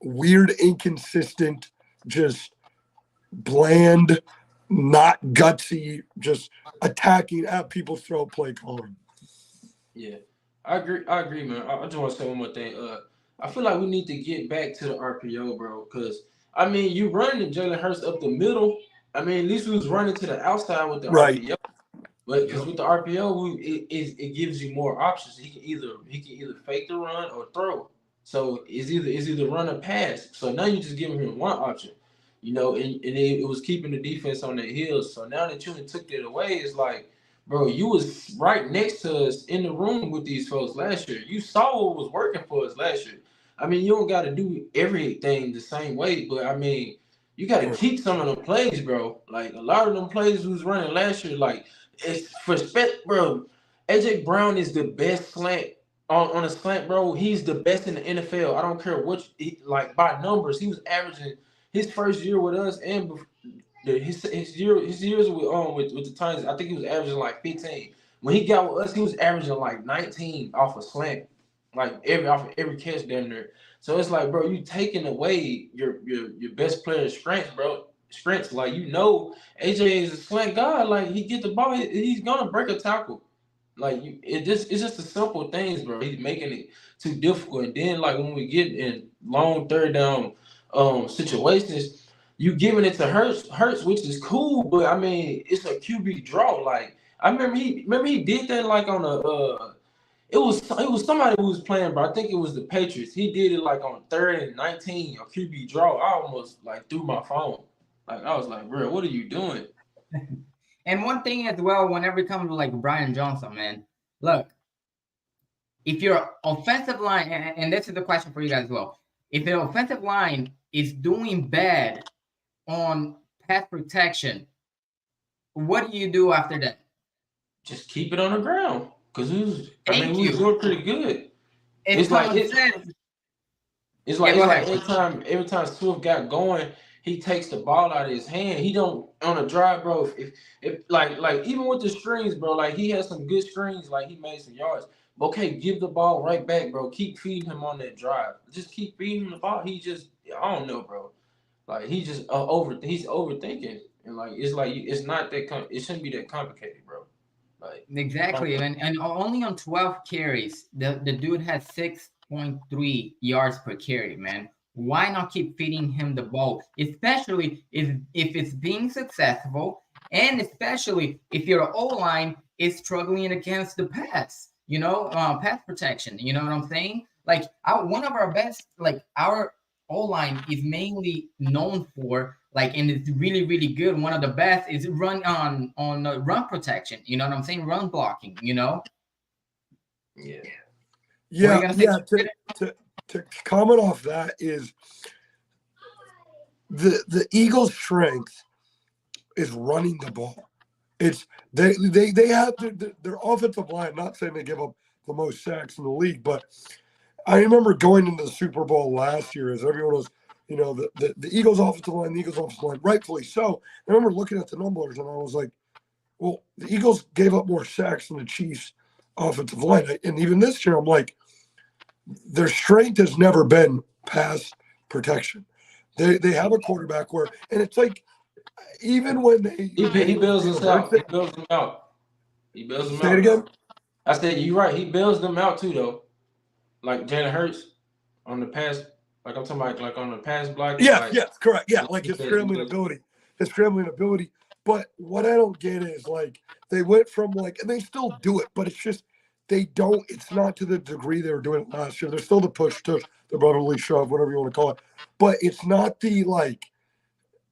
weird, inconsistent, just bland, not gutsy, just attacking at people's throat play calling. Yeah, I agree, man. I just want to say one more thing. I feel like we need to get back to the RPO, bro, because you running Jalen Hurts up the middle. At least we was running to the outside with the RPO. But because with the RPO, it gives you more options. He can either fake the run or throw. So it's either run or pass. So now you're just giving him one option, and it was keeping the defense on their heels. So now that you took that away, it's like, bro, you was right next to us in the room with these folks last year. You saw what was working for us last year. You don't got to do everything the same way, but you got to keep some of them plays, bro. Like a lot of them plays we was running last year, like. It's for respect, bro. AJ Brown is the best slant on a slant, bro. He's the best in the NFL. I don't care what, by numbers. He was averaging his first year with us and his years with the Titans. I think he was averaging like 15. When he got with us, he was averaging like 19 off a slant, like every catch down there. So it's like, bro, you taking away your best player's strengths, bro. Like AJ is a slant guy. Like he get the ball, he's gonna break a tackle. Like it's just the simple things, bro. He's making it too difficult. And then when we get in long third down situations, you giving it to Hurts, which is cool, but it's a QB draw. Like I remember he did that on a it was somebody who was playing, bro. I think it was the Patriots. He did it on 3rd and 19, a QB draw. I almost threw my phone. I was like, bro, what are you doing? And one thing as well, whenever it comes to Brian Johnson, man, look, if your offensive line, and this is the question for you guys as well, if your offensive line is doing bad on pass protection, what do you do after that? Just keep it on the ground, because we was doing pretty good. It's every time Swift got going, he takes the ball out of his hand. He don't on a drive, bro. If even with the screens, bro, he has some good screens. He made some yards. But okay, give the ball right back, bro. Keep feeding him on that drive. Just keep feeding him the ball. I don't know, bro. He's just he's overthinking, and it's not that it shouldn't be that complicated, bro. Exactly, and only on 12 carries, the dude had 6.3 yards per carry, man. why not keep feeding him the ball, especially if it's being successful, and especially if your O-line is struggling against the pass, pass protection. You know what I'm saying? Like one of our best, like our O-line is mainly known for, like, and it's really, really good. One of the best is on run protection. You know what I'm saying? Run blocking. Yeah. What are you Yeah, gonna say? yeah. To comment off that is the Eagles' strength is running the ball. It's they have their offensive line. Not saying they give up the most sacks in the league, but I remember going into the Super Bowl last year as everyone was, the Eagles offensive line, rightfully so. I remember looking at the numbers and I was like, well, the Eagles gave up more sacks than the Chiefs offensive line. And even this year, I'm like, their strength has never been pass protection. They have a quarterback where, and it's like, even when He builds us out. He builds them out. He builds them out. Say it again. I said you're right. He builds them out too, though. Like Jalen Hurts on the pass. Like I'm talking about, like on the pass block. Yes, correct. Yeah, like his scrambling ability. But what I don't get is, like, they went from, like, and they still do it, but it's just it's not to the degree they were doing it last year. There's still the push to the brotherly shove, whatever you want to call it. But it's not the, like,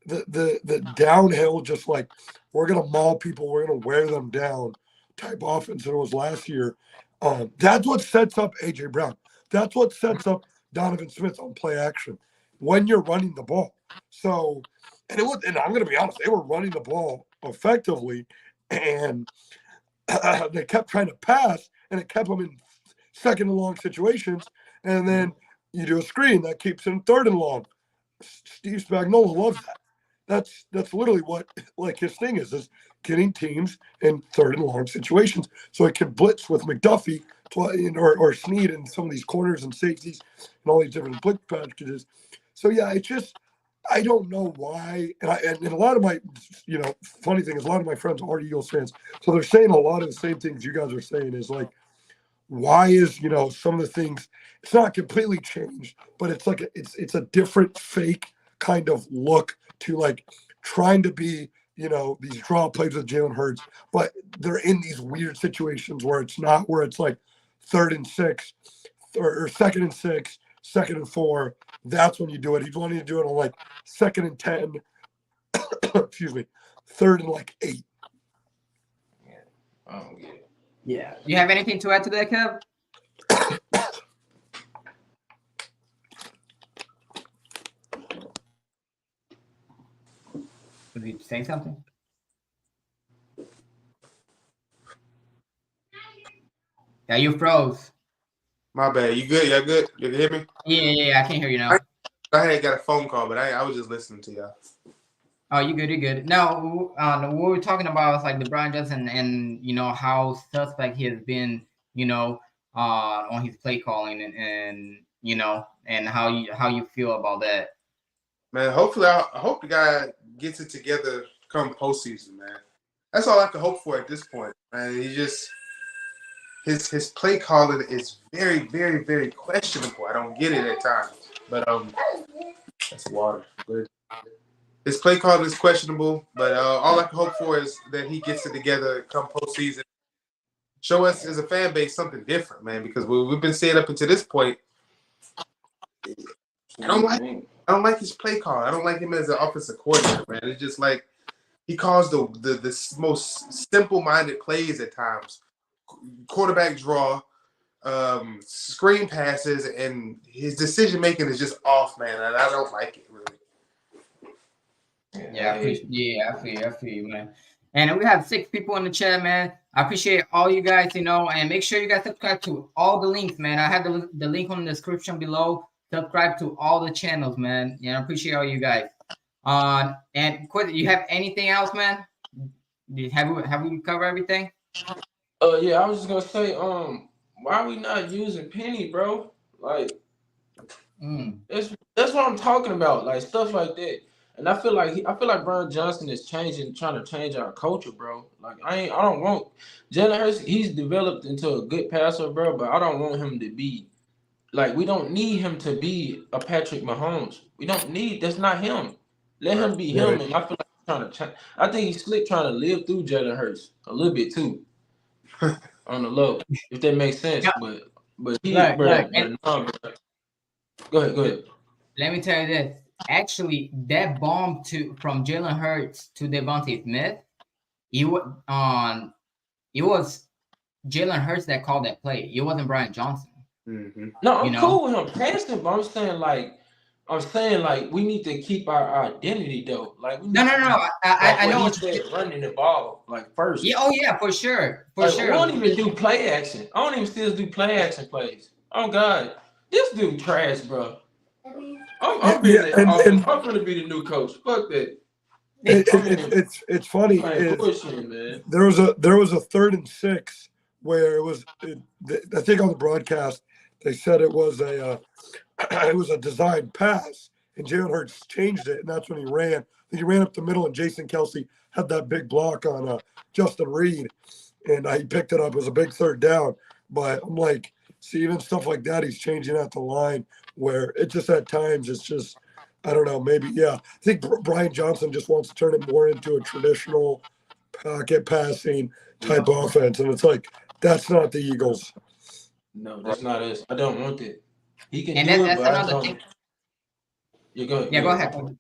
the downhill, just like, we're gonna maul people, we're gonna wear them down type offense that it was last year. That's what sets up AJ Brown. That's what sets up Donovan Smith on play action when you're running the ball. So, and I'm gonna be honest, they were running the ball effectively, and they kept trying to pass, and it kept them in second and long situations. And then you do a screen that keeps it in third and long. Steve Spagnuolo loves that. That's literally what, like, his thing is getting teams in third and long situations so it can blitz with McDuffie or Snead and some of these corners and safeties and all these different blitz packages. So yeah, it's just, I don't know why. And a lot of my, funny thing is, a lot of my friends are Eagles fans, so they're saying a lot of the same things you guys are saying. Is like, why is, some of the things, it's not completely changed, but it's like it's a different fake kind of look to, like, trying to be, these draw plays with Jalen Hurts, but they're in these weird situations where it's not, where it's like 3rd and 6 or 2nd and 6, 2nd and 4. That's when you do it. He's wanting to do it on, like, 2nd and 10, excuse me, 3rd and, like, 8. Yeah. I don't get it. Yeah. You have anything to add to that, Kev? Was he saying something? Yeah, you froze. My bad. You good? Y'all good? You can hear me? Yeah, I can't hear you now. I had got a phone call, but I was just listening to y'all. Oh, you good? You good? No, what we're talking about is, like, the Brian Johnson, and how suspect he has been, on his play calling, and how you feel about that. Man, hopefully, I hope the guy gets it together come postseason, man. That's all I can hope for at this point, man. He just, his play calling is very, very, very questionable. I don't get it at times, but that's water. But his play calling is questionable, but all I can hope for is that he gets it together come postseason. Show us as a fan base something different, man, because we've been seeing up until this point. I don't like his play call. I don't like him as an offensive coordinator, man. It's just like he calls the most simple-minded plays at times. Quarterback draw, screen passes, and his decision-making is just off, man. And I don't like it, really. Yeah, I feel you, man. And we have 6 people in the chat, man. I appreciate all you guys, and make sure you guys subscribe to all the links, man. I have the link on the description below. Subscribe to all the channels, man. I appreciate all you guys. And quick, you have anything else, man? Have we covered everything? Yeah, I was just gonna say, why are we not using Penny, bro? Like, that's what I'm talking about, like stuff like that. And I feel like Brian Johnson is trying to change our culture, bro. Like, I don't want Jalen Hurts. He's developed into a good passer, bro, but I don't want him to be Like we don't need him to be a Patrick Mahomes. We don't need that's not him. Let him be him. Right. And I feel like he's trying to. I think he's slick trying to live through Jalen Hurts a little bit too on the low, if that makes sense. Yeah, But he, look, bro, look, but and no, bro. Go ahead, go ahead. let me tell you this. Actually, that bomb from Jalen Hurts to Devontae Smith, it was Jalen Hurts that called that play. It wasn't Brian Johnson. No, You I'm know? cool with him passing, but I'm saying like we need to keep our identity though. Like we No, need no, to no. be I, like I what know he what you said, running the ball like first. Yeah, oh yeah, for sure, for Like we sure. don't even do play action. I don't even still do play action plays. Oh God, this dude trash, bro. I'm being Yeah, the and offense. I'm gonna be the new coach. Fuck that. I mean, it's funny I ain't is bullshit, man. there was a 3rd and 6 where I think on the broadcast they said it was a it was a designed pass, and Jalen Hurts changed it, and that's when he ran. He ran up the middle, and Jason Kelsey had that big block on Justin Reed, and he picked it up. It was a big 3rd down. But I'm like, see, even stuff like that, he's changing at the line where it just at times it's just, I don't know, maybe, yeah. I think Brian Johnson just wants to turn it more into a traditional pocket passing type offense, and it's like that's not the Eagles. No, that's not us. I don't want it. He can And do it, that's but I another thing. don't. You go ahead. Yeah, Go go ahead. ahead.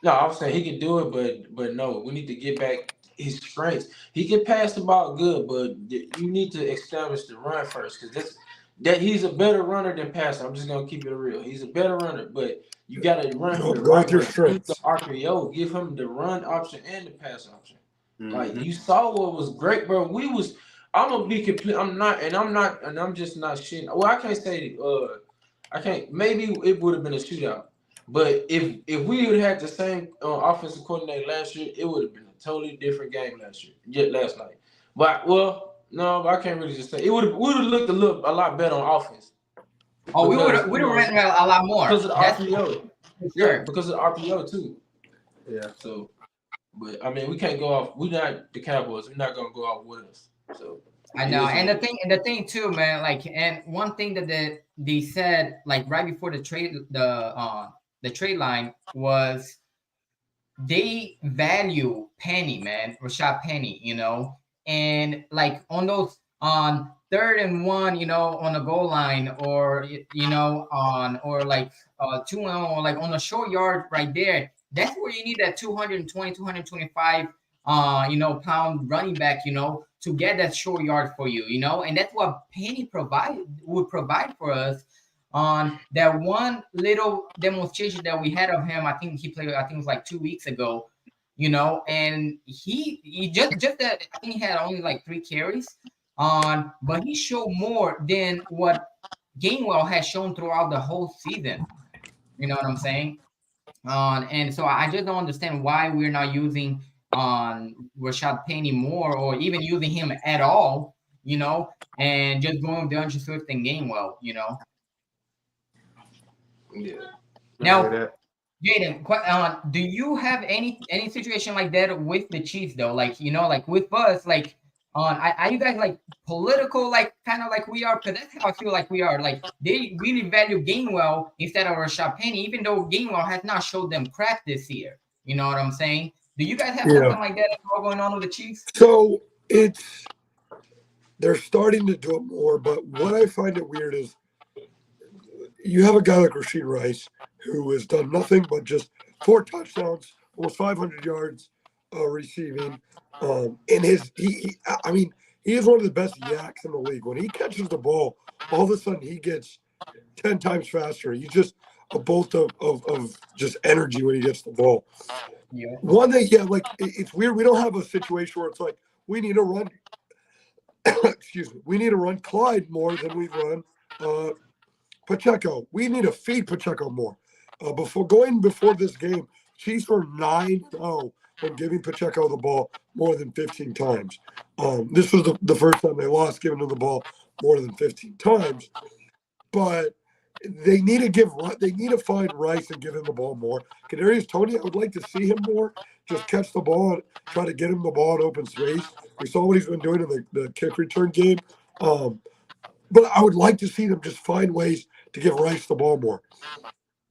No, I was saying he can do it, but no, we need to get back his strengths. He can pass the ball good, but you need to establish the run first because that he's a better runner than passer. I'm just gonna keep it real. He's a better runner, but you gotta run him the Go right with your way. Use the strengths. RPO, give him the run option and the pass option. Like you saw what was great, bro. I'm gonna be complete. I'm just not shitting. Well, I can't say. I can't. Maybe it would have been a shootout. But if we would have had the same offensive coordinator last year, it would have been a totally different game last night. But well, no, I can't really just say it would have looked a lot better on offense Oh, we because would have ran a lot more. because of the That's RPO. for Yeah, sure. because of the RPO too. Yeah. So, but I mean, we can't go off. We're not the Cowboys. We're not gonna go off with us. So I it know, is and what it is. the thing too, man. Like, and one thing that they said, like right before the trade line was they value Penny, man, Rashad Penny, and like on those on 3rd and 1, on the goal line, or on or like 2-0, or like on a short yard right there. That's where you need that 220, 225 pound running back, to get that short yard for you, and that's what Penny would provide for us. On that one little demonstration that we had of him, I think he played. I think it was like 2 weeks ago, and he just that I think he had only like 3 carries, but he showed more than what Gainwell has shown throughout the whole season. You know what I'm saying? And so I just don't understand why we're not using Rashad Penny more, or even using him at all, and just going with DeAndre Swift and Gainwell. Yeah. Now, Jaden, do you have any situation like that with the Chiefs though? Like, like with us, like are you guys like political, like kind of like we are? Because that's how I feel like we are. Like they really value Gainwell instead of Rashad Penny, even though Gainwell has not showed them crap this year. You know what I'm saying? Do you guys have something like that going on with the Chiefs? So they're starting to do it more, but what I find it weird is you have a guy like Rashid Rice who has done nothing but just 4 touchdowns, almost 500 yards receiving. And I mean, he is one of the best yaks in the league. When he catches the ball, all of a sudden he gets 10 times faster. He's just a bolt of just energy when he gets the ball. Yeah. One thing, like it's weird. We don't have a situation where it's like we need to run. Excuse me. We need to run Clyde more than we run Pacheco. We need to feed Pacheco more. Before this game, Chiefs were 9-0 when giving Pacheco the ball more than 15 times. This was the first time they lost, giving him the ball more than 15 times. But they need to find Rice and give him the ball more. Kadarius Toney, I would like to see him more. Just catch the ball and try to get him the ball in open space. We saw what he's been doing in the kick return game. But I would like to see them just find ways to give Rice the ball more.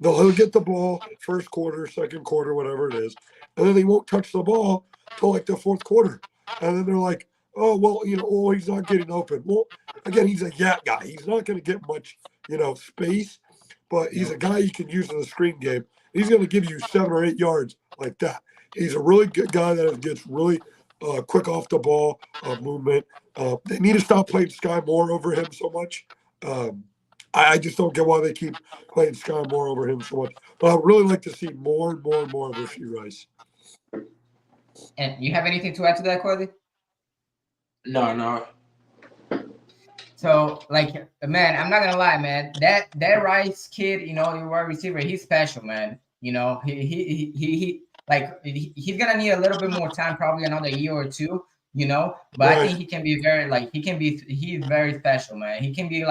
He'll get the ball first quarter, second quarter, whatever it is, and then he won't touch the ball till like the fourth quarter. And then they're like, oh, well, he's not getting open. Well, again, he's a YAT guy. He's not going to get much, space, but he's a guy you can use in the screen game. He's going to give you 7 or 8 yards like that. He's a really good guy that gets really quick off the ball movement. They need to stop playing Sky Moore over him so much. I just don't get why they keep playing Sky Moore over him so much. But I would really like to see more and more and more of Rasheed Rice. And you have anything to add to that, Corley? No. So, man, I'm not gonna lie, man. That Rice kid, the wide receiver, he's special, man. He's gonna need a little bit more time, probably another year or two. But right. I think he can be he's very special, man. He can be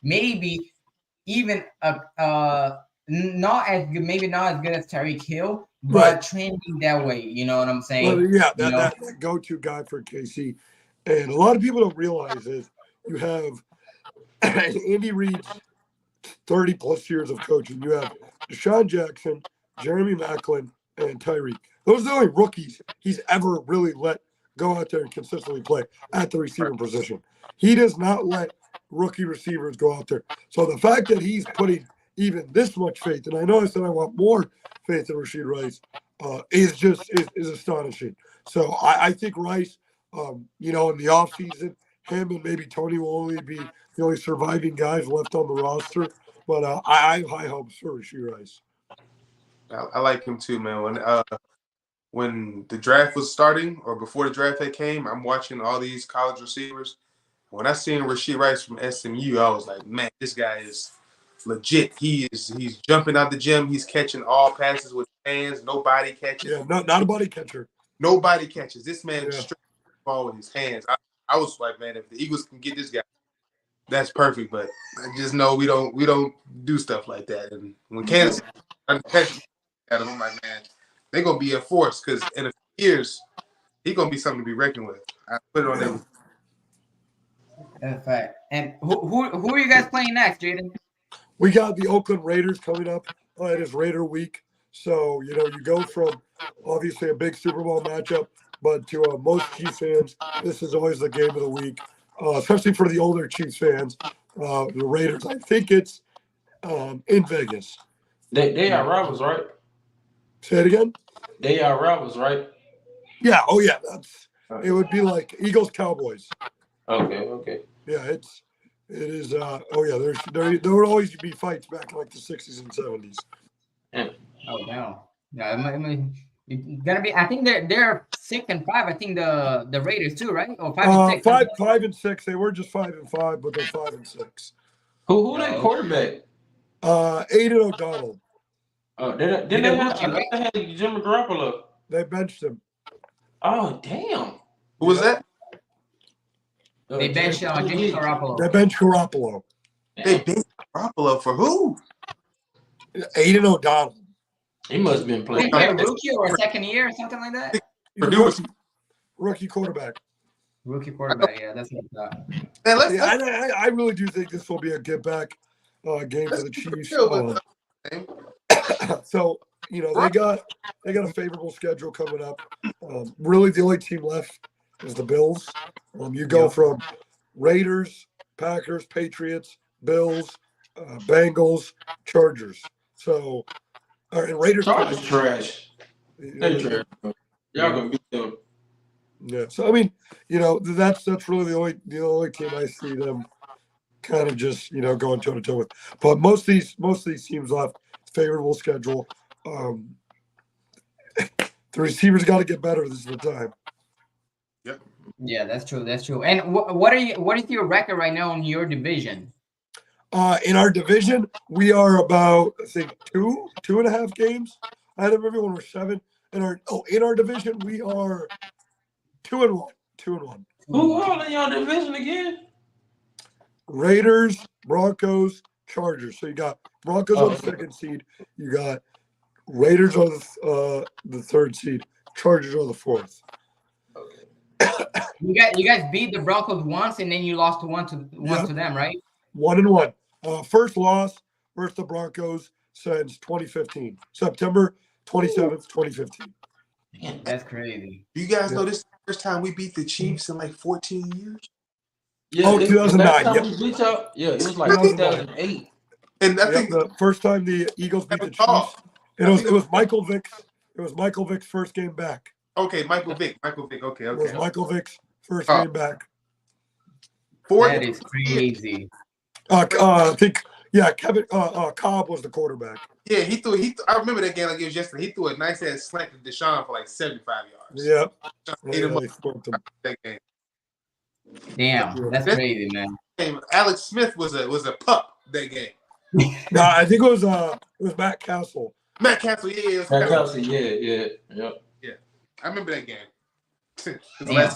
maybe even not as good, maybe not as good as Tyreek Hill, but right. Trending that way. You know what I'm saying? Well, yeah, that go-to guy for KC. And a lot of people don't realize is you have Andy Reid's 30-plus years of coaching. You have Deshaun Jackson, Jeremy Maclin, and Tyreek. Those are the only rookies he's ever really let go out there and consistently play at the receiver position. He does not let rookie receivers go out there. So the fact that he's putting even this much faith, and I know I said I want more faith in Rasheed Rice, is astonishing. So I think Rice, in the offseason, him and maybe Tony will only be the only surviving guys left on the roster. But I have high hopes for Rasheed Rice. I like him too, man. When the draft was starting or before the draft had came, I'm watching all these college receivers. When I seen Rasheed Rice from SMU, I was like, man, this guy is legit. He's jumping out the gym. He's catching all passes with his hands. Nobody catches. Yeah, not a body catcher. Nobody catches. This man straight the ball with his hands. I was like, man, if the Eagles can get this guy, that's perfect. But I just know we don't do stuff like that. And when Kansas catch at him, I'm like, man, they're gonna be a force because in a few years he's gonna be something to be reckoned with. I put it on them. That's fact. And who are you guys playing next, Jaden? We got the Oakland Raiders coming up. It is Raider week. So, you go from obviously a big Super Bowl matchup, but to most Chiefs fans, this is always the game of the week, especially for the older Chiefs fans. The Raiders, I think it's in Vegas. They are rivals, right? Say it again? They are rivals, right? Yeah. Oh, yeah. It would be like Eagles Cowboys. Okay. Yeah, it is. There would always be fights back in like the 60s and 70s. Yeah. Oh no. Yeah, it's gonna be. I think they're 6-5. I think the Raiders too, right? Or 5-6. 5-6. They were just 5-5, but they're 5-6. Who that quarterback? Aiden O'Donnell. Oh, they had Jimmy Garoppolo. They benched him. Oh, damn. Who was that? They benched Jimmy Garoppolo. They benched Garoppolo. They benched Garoppolo for who? Aiden O'Donnell. He must have been playing. A rookie or a second year or something like that? Rookie quarterback. Rookie quarterback, yeah, that's what I thought. I really do think this will be a get-back game for the Chiefs. So, they got a favorable schedule coming up. Really, the only team left is the Bills. You go from Raiders, Packers, Patriots, Bills, Bengals, Chargers. So, and Raiders. Chargers trash. They're trash. Y'all gonna beat them. Yeah. So I mean, that's really the only team I see them kind of just going toe to toe with. But most of these teams left favorable schedule. The receivers got to get better. This is the time. Yep. Yeah, that's true. And what is your record right now in your division? In our division, we are about, I think, 2.5 games ahead of everyone. We're 7. In our division, we are 2-1. 2-1. Who all in your division again? Raiders, Broncos, Chargers. So you got Broncos on the 2nd seed. You got Raiders on the 3rd seed. Chargers on the 4th. You guys beat the Broncos once, and then you lost one to them, right? 1-1. First loss versus the Broncos since 2015, September 27th, 2015. That's crazy. Do you guys know this is the first time we beat the Chiefs in like 14 years? Yeah, Oh, the 2009, last time yep. we beat y'all, yeah, it was like 2009. 2008. And I Yep, think the first time the Eagles beat the Oh, Chiefs, it was Michael Vick's. It was Michael Vick's first game back. okay, Michael Vick. Okay. It was Michael Vick's first Oh. game back. That is crazy. I think, yeah, Kevin Cobb was the quarterback. Yeah, he threw. I remember that game like it was yesterday. He threw a nice ass slant to Deshaun for like 75 yards. Yep. Ate him up They smoked him. that game. Damn, that's crazy, man. Alex Smith was a pup that game. No, I think it was Matt Castle. Matt Castle, yeah. Matt Castle, yeah. I remember that game. Damn.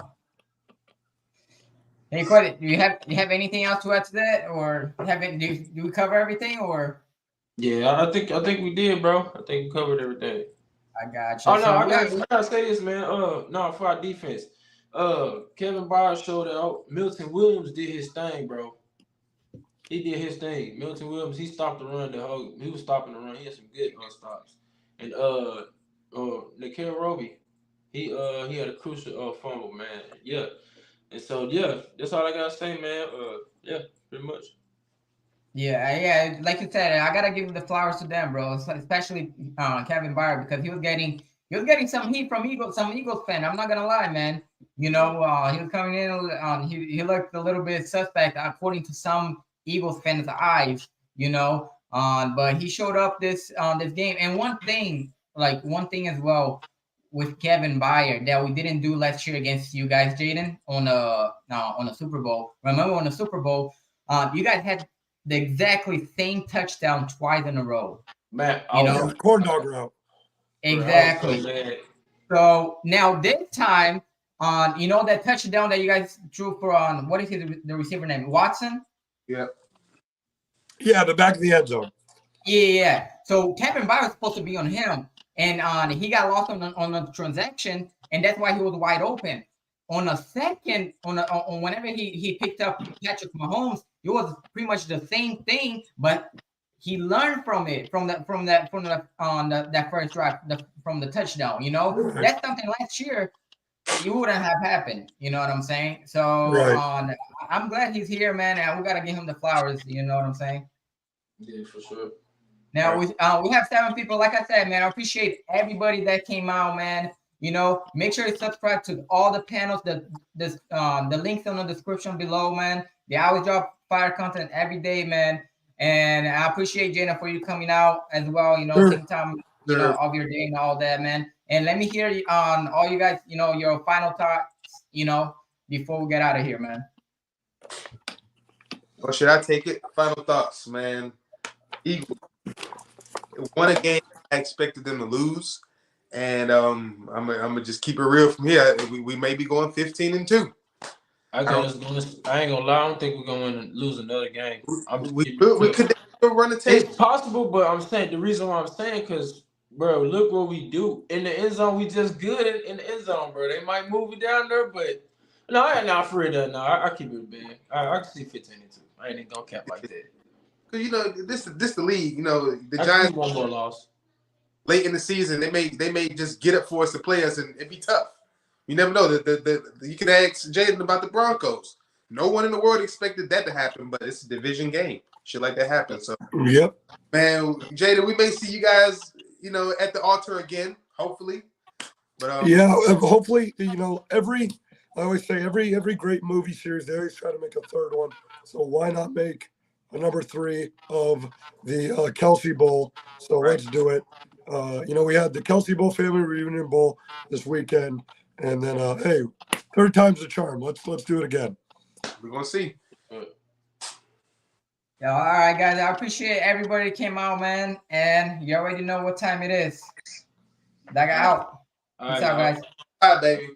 Hey, Quentin, do you have anything else to add to that, or do we cover everything, or? Yeah, I think we did, bro. I think we covered everything. I got you. Oh no, I gotta say this, man. No, for our defense, Kevin Byers showed out. Milton Williams did his thing, bro. He did his thing. Milton Williams, he stopped the run. He was stopping the run. He had some good stops. And Nikhil Roby, he had a crucial fumble, man. Yeah. And so yeah, that's all I gotta say, man. Yeah, pretty much. Yeah, like you said, I gotta give the flowers to them, bro. Especially Kevin Byard, because he was getting some heat from some Eagles fan. I'm not gonna lie, man. You know, he was coming in. He looked a little bit suspect according to some Eagles fans' eyes. You know, but he showed up this game. And one thing as well with Kevin Byard that we didn't do last year against you guys, Jaden, on the Super Bowl. Remember on the Super Bowl, you guys had the exactly same touchdown twice in a row. Man, you know, yeah, corn dog route. Exactly. So now this time, you know that touchdown that you guys threw for what is the receiver name? Watson? Yeah. Yeah, the back of the end zone. Yeah. So Kevin Byard was supposed to be on him, and he got lost on the transaction, and that's why he was wide open. On a second, on whenever he picked up Patrick Mahomes, it was pretty much the same thing, but he learned from it from that first drive, from the touchdown. You know, Right. That's something last year you wouldn't have happened. You know what I'm saying? So Right. I'm glad he's here, man, and we gotta give him the flowers. You know what I'm saying? Yeah, for sure. Now we have 7 people. Like I said, man, I appreciate everybody that came out, man. You know, make sure you subscribe to all the panels. The links in the description below, man. They always drop fire content every day, man. And I appreciate Jana for you coming out as well. You know, Sure. taking time, of your day and all that, man. And let me hear on all you guys, your final thoughts, before we get out of here, man. Or should I take it? Final thoughts, man. Eagles won a game I expected them to lose. And I'm gonna just keep it real from here. We may be going 15-2. I ain't gonna lie. I don't think we're going to lose another game. We could run the table. It's possible, but I'm saying the reason why I'm saying because, bro, look what we do in the end zone. We just good in the end zone, bro. They might move it down there, but no, I ain't not for it. No, I keep it big. I can see 15-2. I ain't even gonna cap like that. Because this the league. The I Giants one more loss. Late in the season, they may just get up for us to play us, and it'd be tough. You never know. You can ask Jaden about the Broncos. No one in the world expected that to happen, but it's a division game. Shit like that happens. So, yep, man, Jaden, we may see you guys, at the altar again, hopefully. But yeah, hopefully, I always say every great movie series, they always try to make a third one. So why not make a number 3 of the Kelsey Bowl? So let's do it. We had the Kelsey Bowl Family Reunion Bowl this weekend, and then hey, third time's the charm. Let's do it again. We're gonna see. Yeah, all right, guys. I appreciate everybody that came out, man. And you already know what time it is. Daga out. Peace out, guys. Bye, baby.